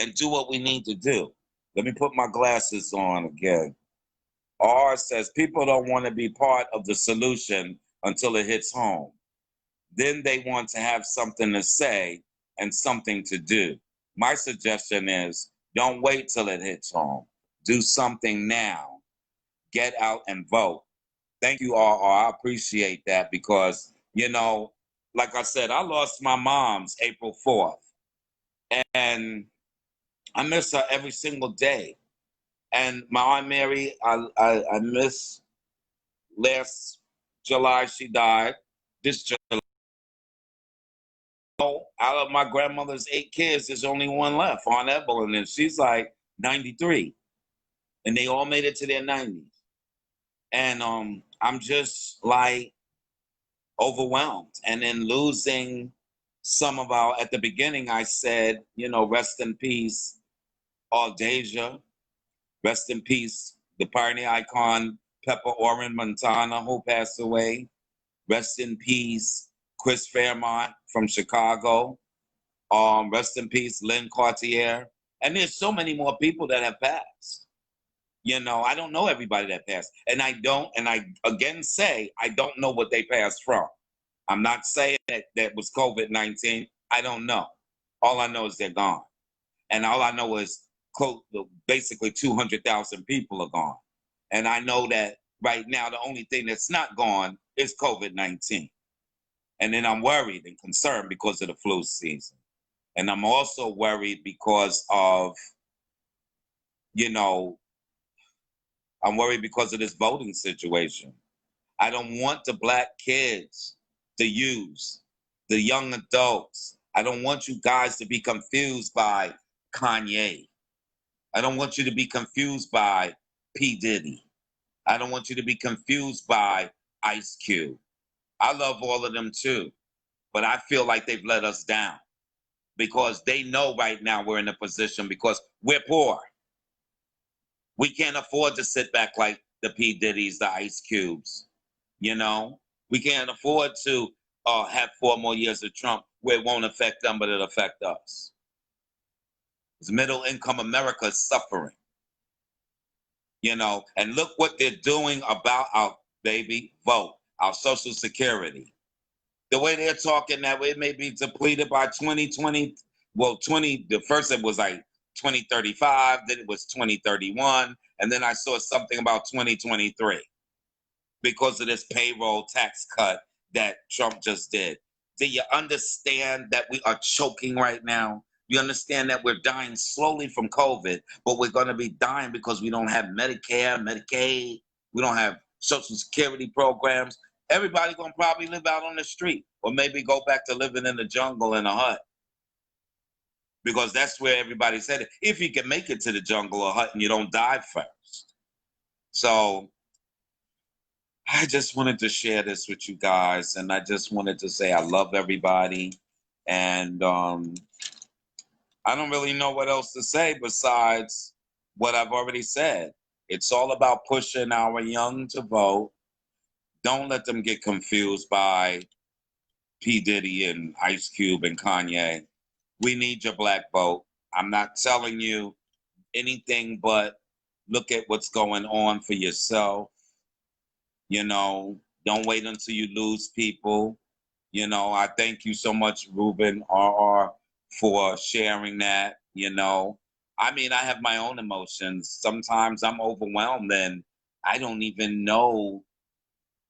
and do what we need to do. Let me put my glasses on again. R says people don't want to be part of the solution until it hits home. Then they want to have something to say and something to do. My suggestion is don't wait till it hits home. Do something now. Get out and vote. Thank you, R. I appreciate that because, like I said, I lost my mom's April 4th. And I miss her every single day. And my Aunt Mary, I miss last July, she died. This July. Out of my grandmother's 8 kids, there's only one left, Aunt Evelyn, and she's like 93. And they all made it to their 90s. And I'm just like overwhelmed. And then losing some of at the beginning, I said, rest in peace, Audacia. Rest in peace, the pioneer icon, Pepper Oren Montana, who passed away. Rest in peace, Chris Fairmont from Chicago. Rest in peace, Lynn Cartier. And there's so many more people that have passed. I don't know everybody that passed. And I again say, I don't know what they passed from. I'm not saying that was COVID-19. I don't know. All I know is they're gone. And all I know is basically 200,000 people are gone. And I know that right now, the only thing that's not gone is COVID-19. And then I'm worried and concerned because of the flu season. And I'm also worried because of, I'm worried because of this voting situation. I don't want the black kids, the youths, the young adults. I don't want you guys to be confused by Kanye. I don't want you to be confused by P. Diddy. I don't want you to be confused by Ice Cube. I love all of them too, but I feel like they've let us down because they know right now we're in a position because we're poor. We can't afford to sit back like the P. Diddy's, the Ice Cubes. We can't afford to have 4 more years of Trump where it won't affect them, but it'll affect us. Middle income America is suffering, and look what they're doing about our baby vote, our Social Security. The way they're talking that way, it may be depleted by 2020. Well, the first it was like 2035, then it was 2031, and then I saw something about 2023 because of this payroll tax cut that Trump just did. Do you understand that we are choking right now? You understand that we're dying slowly from COVID, but we're going to be dying because we don't have Medicare, Medicaid, we don't have Social Security programs. Everybody going to probably live out on the street, or maybe go back to living in the jungle in a hut, because that's where everybody's headed. If you can make it to the jungle or hut and you don't die first. So I just wanted to share this with you guys, and I just wanted to say I love everybody, and I don't really know what else to say besides what I've already said. It's all about pushing our young to vote. Don't let them get confused by P. Diddy and Ice Cube and Kanye. We need your black vote. I'm not telling you anything but look at what's going on for yourself. You know, don't wait until you lose people. You know, I thank you so much, Ruben RR, for sharing that. You know, I mean, I have my own emotions. Sometimes I'm overwhelmed and I don't even know,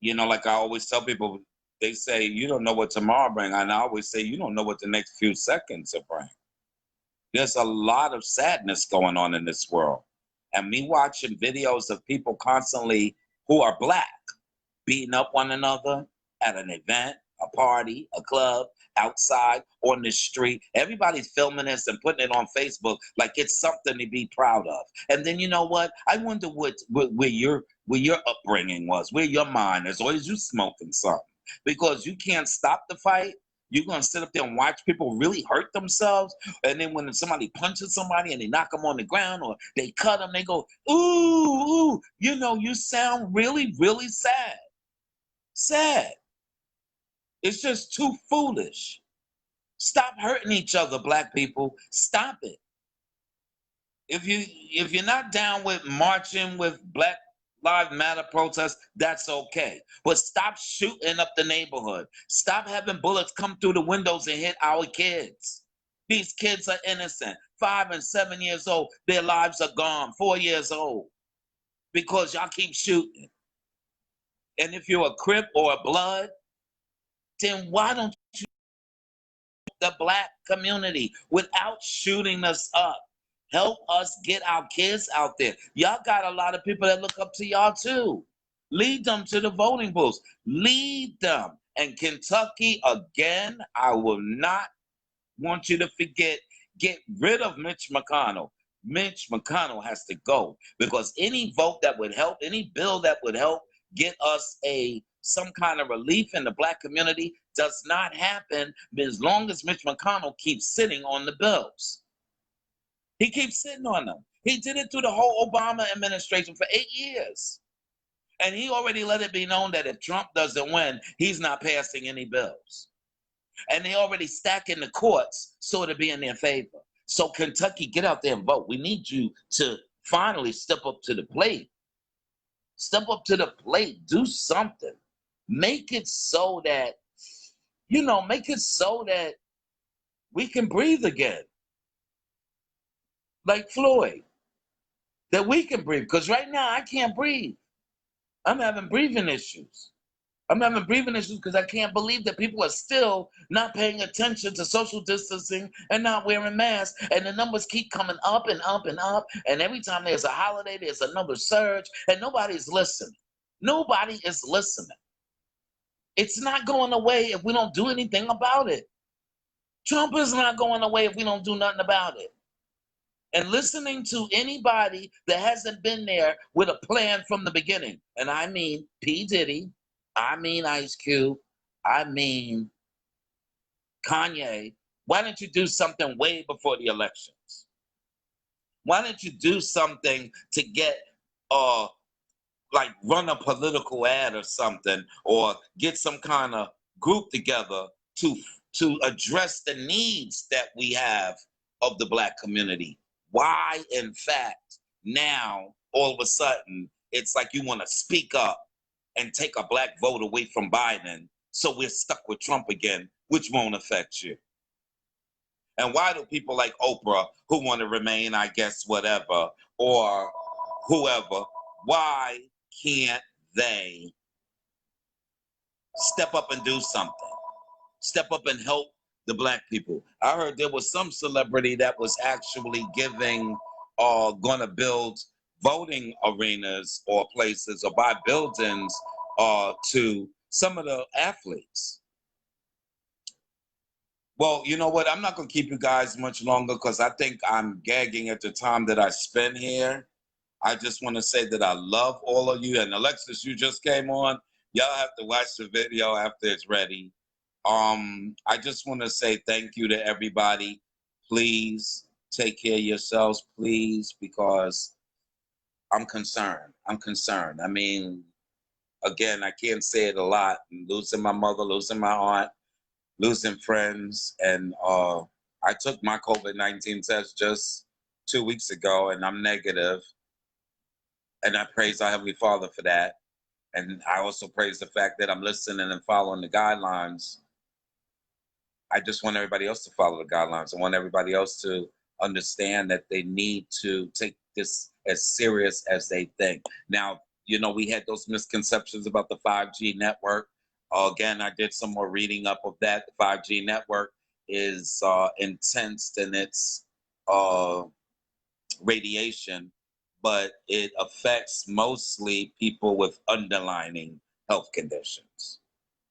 you know, like I always tell people, they say, you don't know what tomorrow brings. And I always say, you don't know what the next few seconds will bring. There's a lot of sadness going on in this world. And me watching videos of people constantly who are black beating up one another at an event, a party, a club, outside, on the street. Everybody's filming this and putting it on Facebook like it's something to be proud of. And then you know what? I wonder where your upbringing was, where your mind is, or is you smoking something? Because you can't stop the fight. You're going to sit up there and watch people really hurt themselves. And then when somebody punches somebody and they knock them on the ground or they cut them, they go, ooh, ooh. You know, you sound really, really sad. Sad. It's just too foolish. Stop hurting each other, black people. Stop it. If you're not down with marching with Black Lives Matter protests, that's okay. But stop shooting up the neighborhood. Stop having bullets come through the windows and hit our kids. These kids are innocent. 5 and 7 years old. Their lives are gone. 4 years old. Because y'all keep shooting. And if you're a Crip or a Blood, then why don't you the black community without shooting us up? Help us get our kids out there. Y'all got a lot of people that look up to y'all too. Lead them to the voting booths. Lead them. And Kentucky, again, I will not want you to forget, get rid of Mitch McConnell. Mitch McConnell has to go, because any vote that would help, any bill that would help get us some kind of relief in the black community does not happen as long as Mitch McConnell keeps sitting on the bills. He keeps sitting on them. He did it through the whole Obama administration for 8 years. And he already let it be known that if Trump doesn't win, he's not passing any bills. And they already stacking the courts so it'll be in their favor. So Kentucky, get out there and vote. We need you to finally step up to the plate. Step up to the plate. Do something. Make it so that, make it so that we can breathe again. Like Floyd. That we can breathe. Because right now I can't breathe. I'm having breathing issues. I'm having breathing issues because I can't believe that people are still not paying attention to social distancing and not wearing masks. And the numbers keep coming up and up and up. And every time there's a holiday, there's another surge. And nobody's listening. Nobody is listening. It's not going away if we don't do anything about it. Trump is not going away if we don't do nothing about it. And listening to anybody that hasn't been there with a plan from the beginning, and I mean P. Diddy, I mean Ice Cube, I mean Kanye, why don't you do something way before the elections? Why don't you do something to get, run a political ad or something, or get some kind of group together to address the needs that we have of the black community? Why, in fact, now, all of a sudden, it's like you want to speak up and take a black vote away from Biden, so we're stuck with Trump again, which won't affect you? And why do people like Oprah, who want to remain, I guess, whatever, or whoever, why can't they step up and do something? Step up and help the black people. I heard there was some celebrity that was actually giving, going to build voting arenas or places or buy buildings to some of the athletes. Well, you know what? I'm not going to keep you guys much longer because I think I'm gagging at the time that I spend here. I just want to say that I love all of you. And Alexis, you just came on. Y'all have to watch the video after it's ready. I just want to say thank you to everybody. Please take care of yourselves, please, because I'm concerned. I'm concerned. I mean, again, I can't say it a lot. I'm losing my mother, losing my aunt, losing friends. And I took my COVID-19 test just 2 weeks ago, and I'm negative. And I praise our Heavenly Father for that. And I also praise the fact that I'm listening and following the guidelines. I just want everybody else to follow the guidelines. I want everybody else to understand that they need to take this as serious as they think. Now, you know, we had those misconceptions about the 5G network. Again, I did some more reading up of that. The 5G network is intense in its radiation, but it affects mostly people with underlying health conditions.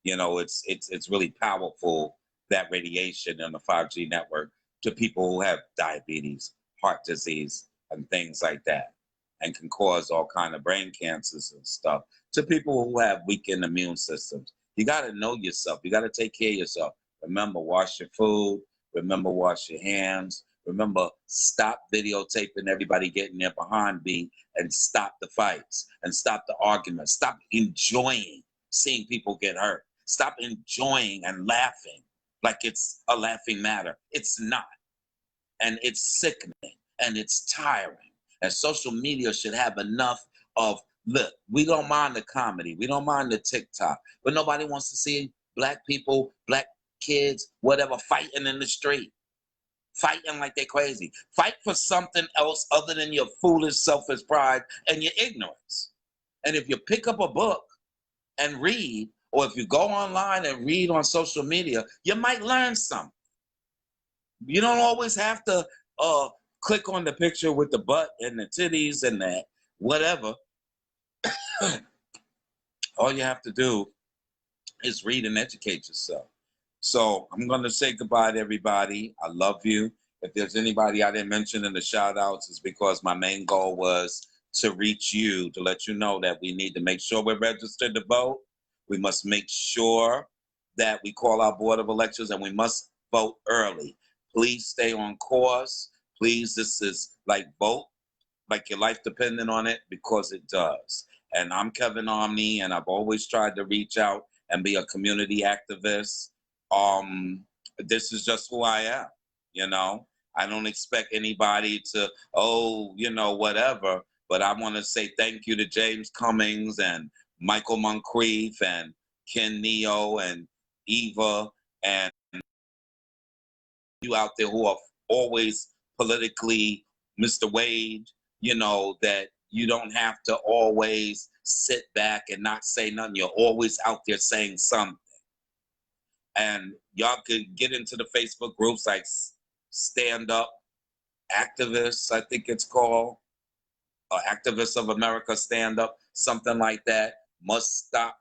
You know, it's really powerful, that radiation on the 5G network, to people who have diabetes, heart disease, and things like that, and can cause all kind of brain cancers and stuff, to people who have weakened immune systems. You got to know yourself. You got to take care of yourself. Remember, wash your food. Remember, wash your hands. Remember, stop videotaping everybody getting their behind beat, and stop the fights and stop the arguments. Stop enjoying seeing people get hurt. Stop enjoying and laughing like it's a laughing matter. It's not. And it's sickening and it's tiring. And social media should have enough of, look, we don't mind the comedy. We don't mind the TikTok. But nobody wants to see black people, black kids, whatever, fighting in the street. Fighting like they're crazy. Fight for something else other than your foolish selfish pride and your ignorance. And if you pick up a book and read, or if you go online and read on social media, you might learn something. You don't always have to click on the picture with the butt and the titties and that whatever. All you have to do is read and educate yourself. So I'm going to say goodbye to everybody. I love you. If there's anybody I didn't mention in the shout outs, it's because my main goal was to reach you, to let you know that we need to make sure we're registered to vote. We must make sure that we call our Board of Elections, and we must vote early. Please stay on course. Please, this is like vote, like your life depending on it, because it does. And I'm Kevin Omni, and I've always tried to reach out and be a community activist. This is just who I am, you know. I don't expect anybody to, whatever. But I want to say thank you to James Cummings and Michael Moncrief and Ken Neo and Eva and you out there who are always politically Mr. Wade, that you don't have to always sit back and not say nothing. You're always out there saying something. And y'all could get into the Facebook groups like Stand Up Activists, I think it's called. Activists of America Stand Up, something like that. Must stop.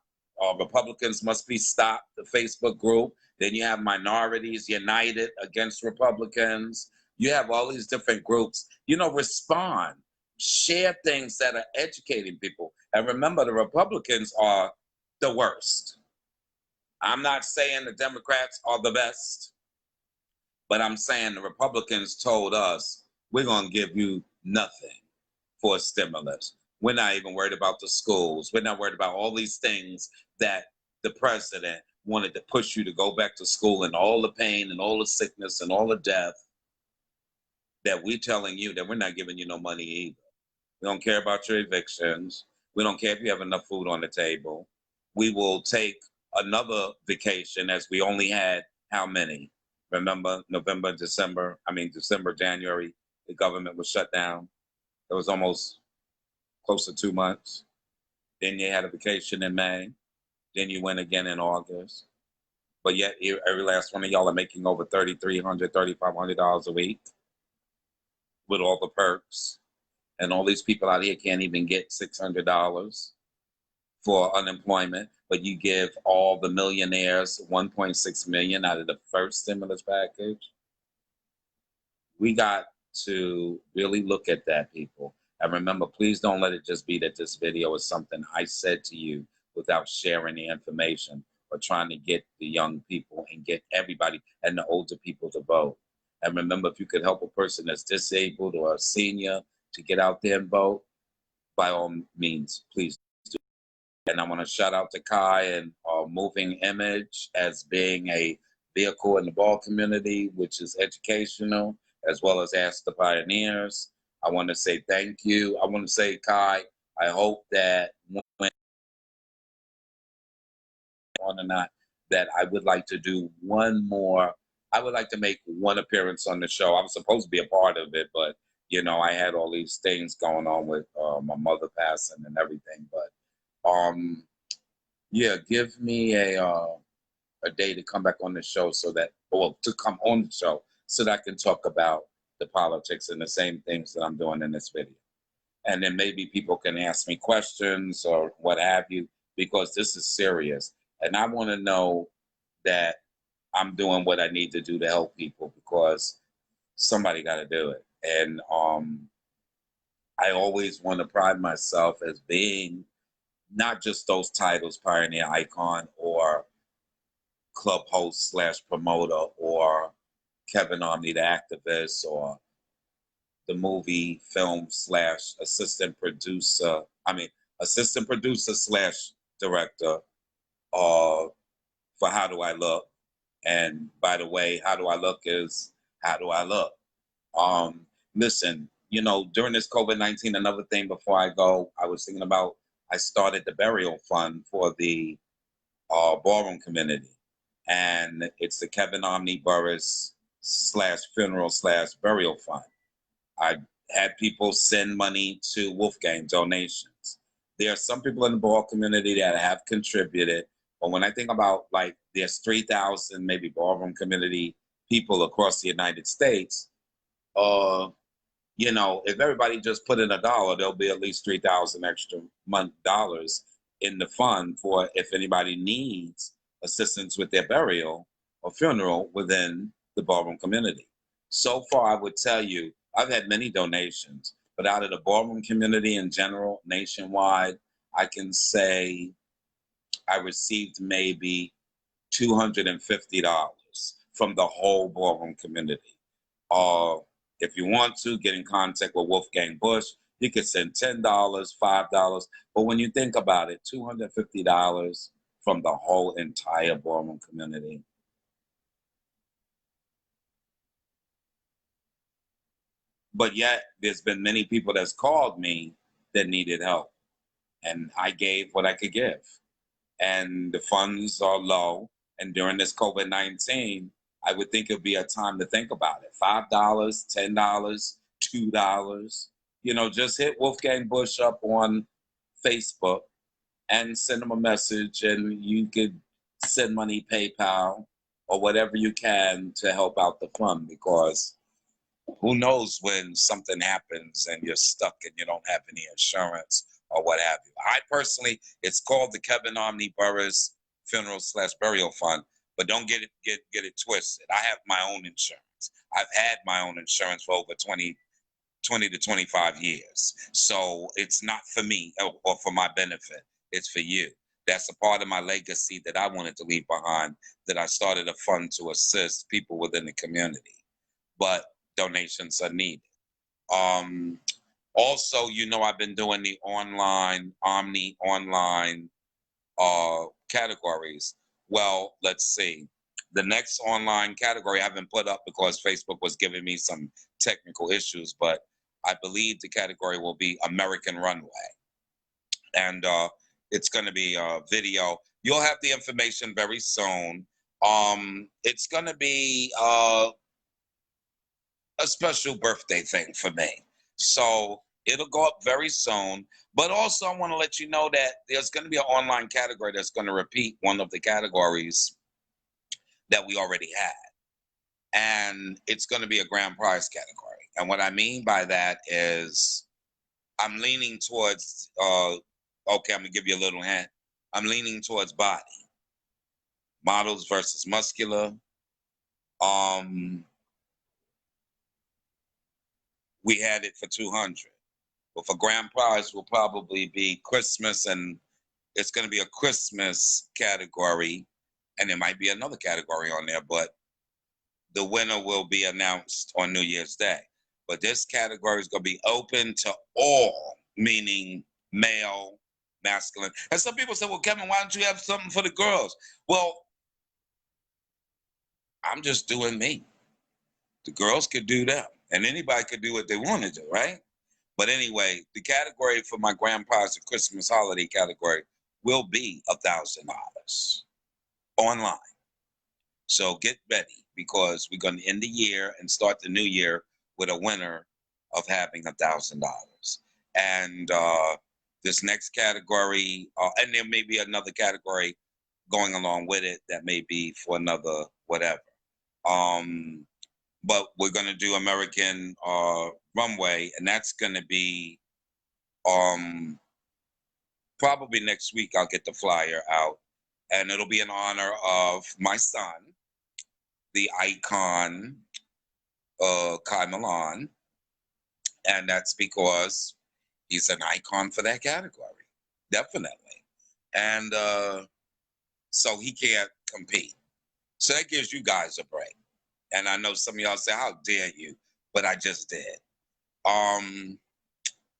Republicans must be stopped, the Facebook group. Then you have Minorities United Against Republicans. You have all these different groups. Respond. Share things that are educating people. And remember, the Republicans are the worst. I'm not saying the Democrats are the best, but I'm saying the Republicans told us, we're going to give you nothing for a stimulus. We're not even worried about the schools. We're not worried about all these things that the president wanted to push you to go back to school, and all the pain and all the sickness and all the death, that we're telling you that we're not giving you no money either. We don't care about your evictions. We don't care if you have enough food on the table. We will take another vacation, as we only had how many? Remember, December, January, the government was shut down. It was almost close to 2 months. Then you had a vacation in May. Then you went again in August. but yet every last one of y'all are making over $3,300, $3,500 a week with all the perks. And all these people out here can't even get $600 for unemployment, but you give all the millionaires 1.6 million out of the first stimulus package. We got to really look at that, people. And remember, please don't let it just be that this video is something I said to you without sharing the information or trying to get the young people and get everybody and the older people to vote. And remember, if you could help a person that's disabled or a senior to get out there and vote, by all means, please do. And I want to shout out to Kai and Moving Image as being a vehicle in the ball community, which is educational, as well as Ask the Pioneers. I want to say thank you. I want to say, Kai, I hope that when on or not, that I would like to do one more. I would like to make one appearance on the show. I was supposed to be a part of it, but you know, I had all these things going on with my mother passing and everything. But yeah, give me a day to come back on the show so that, or to come on the show so that I can talk about the politics and the same things that I'm doing in this video. And then maybe people can ask me questions or what have you, because this is serious. And I want to know that I'm doing what I need to do to help people, because somebody got to do it. And I always want to pride myself as being not just those titles, pioneer icon or club host / promoter or Kevin Omni the activist or the movie film / assistant producer / director for How Do I Look? And by the way, How Do I Look is How Do I Look? Listen, you know, during this COVID-19, another thing before I go, I was thinking about, I started the burial fund for the ballroom community. And it's the Kevin Omni Burrus / funeral / burial fund. I had people send money to Wolfgang, donations. There are some people in the ball community that have contributed, but when I think about, like, there's 3,000 maybe ballroom community people across the United States, you know, if everybody just put in $1, there'll be at least 3,000 extra dollars in the fund for if anybody needs assistance with their burial or funeral within the ballroom community. So far, I would tell you, I've had many donations, but out of the ballroom community in general, nationwide, I can say I received maybe $250 from the whole ballroom community. If you want to get in contact with Wolfgang Bush, you could send $10, $5. But when you think about it, $250 from the whole entire ballroom community. But yet, there's been many people that's called me that needed help. And I gave what I could give. And the funds are low. And during this COVID-19, I would think it'd be a time to think about it. $5, $10, $2. You know, just hit Wolfgang Bush up on Facebook and send him a message, and you could send money PayPal or whatever you can to help out the fund, because who knows when something happens and you're stuck and you don't have any insurance or what have you. I personally, it's called the Kevin Omni Burrus Funeral / Burial Fund, but don't get it twisted. I have my own insurance. I've had my own insurance for over 20 to 25 years. So it's not for me or for my benefit. It's for you. That's a part of my legacy that I wanted to leave behind, that I started a fund to assist people within the community. But donations are needed. Also, you know, I've been doing the Omni online categories. Well, let's see. The next online category I haven't put up because Facebook was giving me some technical issues, but I believe the category will be American Runway. And it's going to be a video. You'll have the information very soon. It's going to be a special birthday thing for me. So it'll go up very soon. But also, I want to let you know that there's going to be an online category that's going to repeat one of the categories that we already had. And it's going to be a grand prize category. And what I mean by that is I'm leaning towards, okay, I'm going to give you a little hint. I'm leaning towards body. Models versus muscular. We had it for 200. But for grand prize will probably be Christmas, and it's going to be a Christmas category, and there might be another category on there, but the winner will be announced on New Year's Day. But this category is going to be open to all, meaning male, masculine. And some people say, well, Kevin, why don't you have something for the girls? Well, I'm just doing me. The girls could do that, and anybody could do what they want to do, right? But anyway, the category for my grand prize, the Christmas holiday category, will be $1,000 online. So get ready, because we're going to end the year and start the new year with a winner of having $1,000. And this next category, and there may be another category going along with it that may be for another whatever. But we're going to do American Runway, and that's going to be probably next week. I'll get the flyer out, and it'll be in honor of my son, the icon, Kai Milan, and that's because he's an icon for that category, definitely. And so he can't compete. So that gives you guys a break. And I know some of y'all say, how dare you? But I just did.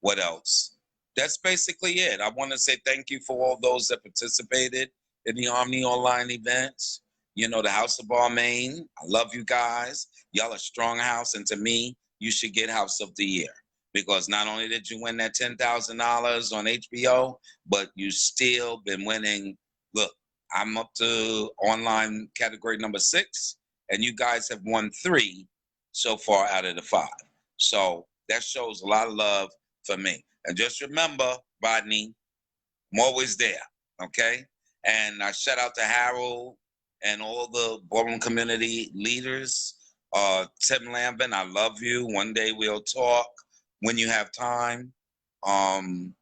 What else? That's basically it. I want to say thank you for all those that participated in the Omni online events. You know, the House of Balmain. I love you guys. Y'all a strong house. And to me, you should get House of the Year. Because not only did you win that $10,000 on HBO, but you still been winning. Look, I'm up to online category number 6. And you guys have won 3 so far out of the 5. So that shows a lot of love for me. And just remember, Rodney, I'm always there, okay? And I shout out to Harold and all the ballroom community leaders. Tim Lambert, I love you. One day we'll talk when you have time. And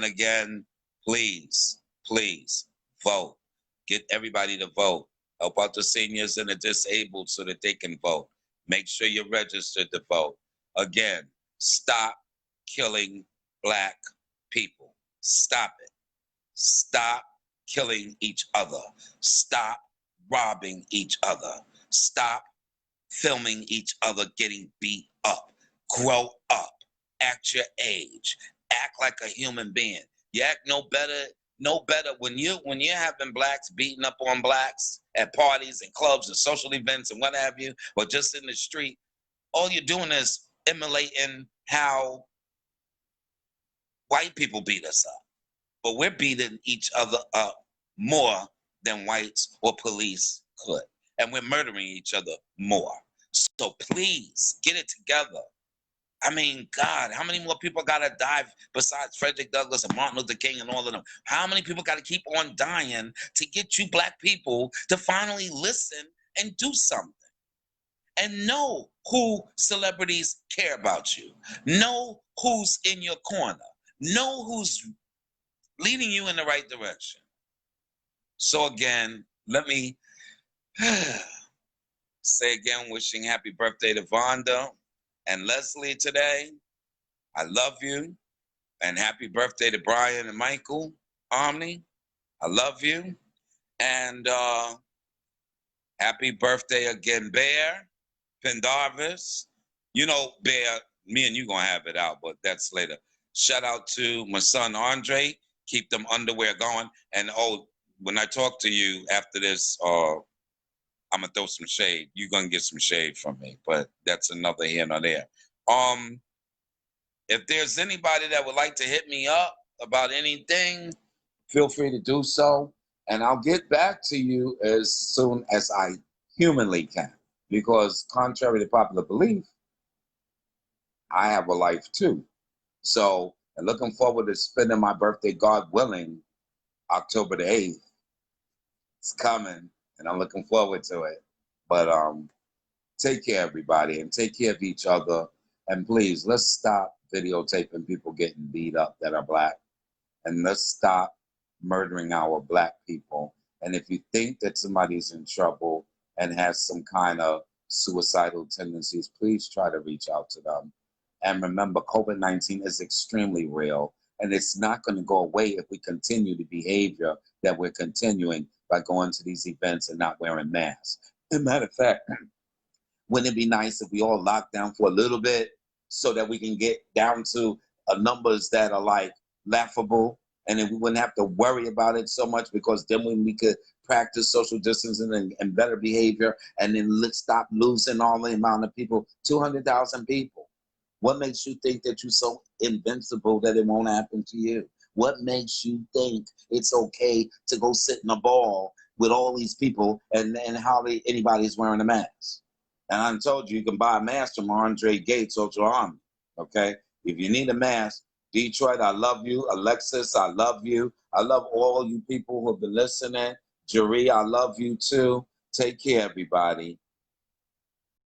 again, please, please vote. Get everybody to vote. Help out the seniors and the disabled so that they can vote. Make sure you're registered to vote. Again, stop killing Black people. Stop it. Stop killing each other. Stop robbing each other. Stop filming each other getting beat up. Grow up. Act your age. Act like a human being. You act no better when you're having blacks beating up on blacks at parties and clubs and social events and what have you, or just in the street. All you're doing is emulating how white people beat us up. But we're beating each other up more than whites or police could. And we're murdering each other more. So please get it together. I mean, God, how many more people got to die besides Frederick Douglass and Martin Luther King and all of them? How many people got to keep on dying to get you Black people to finally listen and do something? And know who celebrities care about you. Know who's in your corner. Know who's leading you in the right direction. So again, let me say again, wishing happy birthday to Vonda and Leslie today. I love you. And happy birthday to Brian and Michael Omni. I love you. And happy birthday again, Bear Pendarvis. You know, Bear, me and you gonna have it out, but that's later. Shout out to my son Andre. Keep them underwear going. And when I talk to you after this, I'm gonna throw some shade. You're gonna get some shade from me, but that's another here nor there. If there's anybody that would like to hit me up about anything, feel free to do so, and I'll get back to you as soon as I humanly can. Because contrary to popular belief, I have a life too. So, and looking forward to spending my birthday, God willing, October the 8th. It's coming, and I'm looking forward to it. But take care, everybody, and take care of each other. And please, let's stop videotaping people getting beat up that are black, and let's stop murdering our black people. And if you think that somebody's in trouble and has some kind of suicidal tendencies, please try to reach out to them. And remember, COVID-19 is extremely real, and it's not going to go away if we continue the behavior that we're continuing by going to these events and not wearing masks. As a matter of fact, wouldn't it be nice if we all locked down for a little bit so that we can get down to numbers that are like laughable, and then we wouldn't have to worry about it so much, because then when we could practice social distancing and better behavior, and then let's stop losing all the amount of people, 200,000 people. What makes you think that you're so invincible that it won't happen to you? What makes you think it's okay to go sit in a ball with all these people and hardly anybody's wearing a mask? And I told you, you can buy a mask from Andre Gates, Ultra Omni, okay? If you need a mask, Detroit, I love you. Alexis, I love you. I love all you people who have been listening. Jerry, I love you too. Take care, everybody.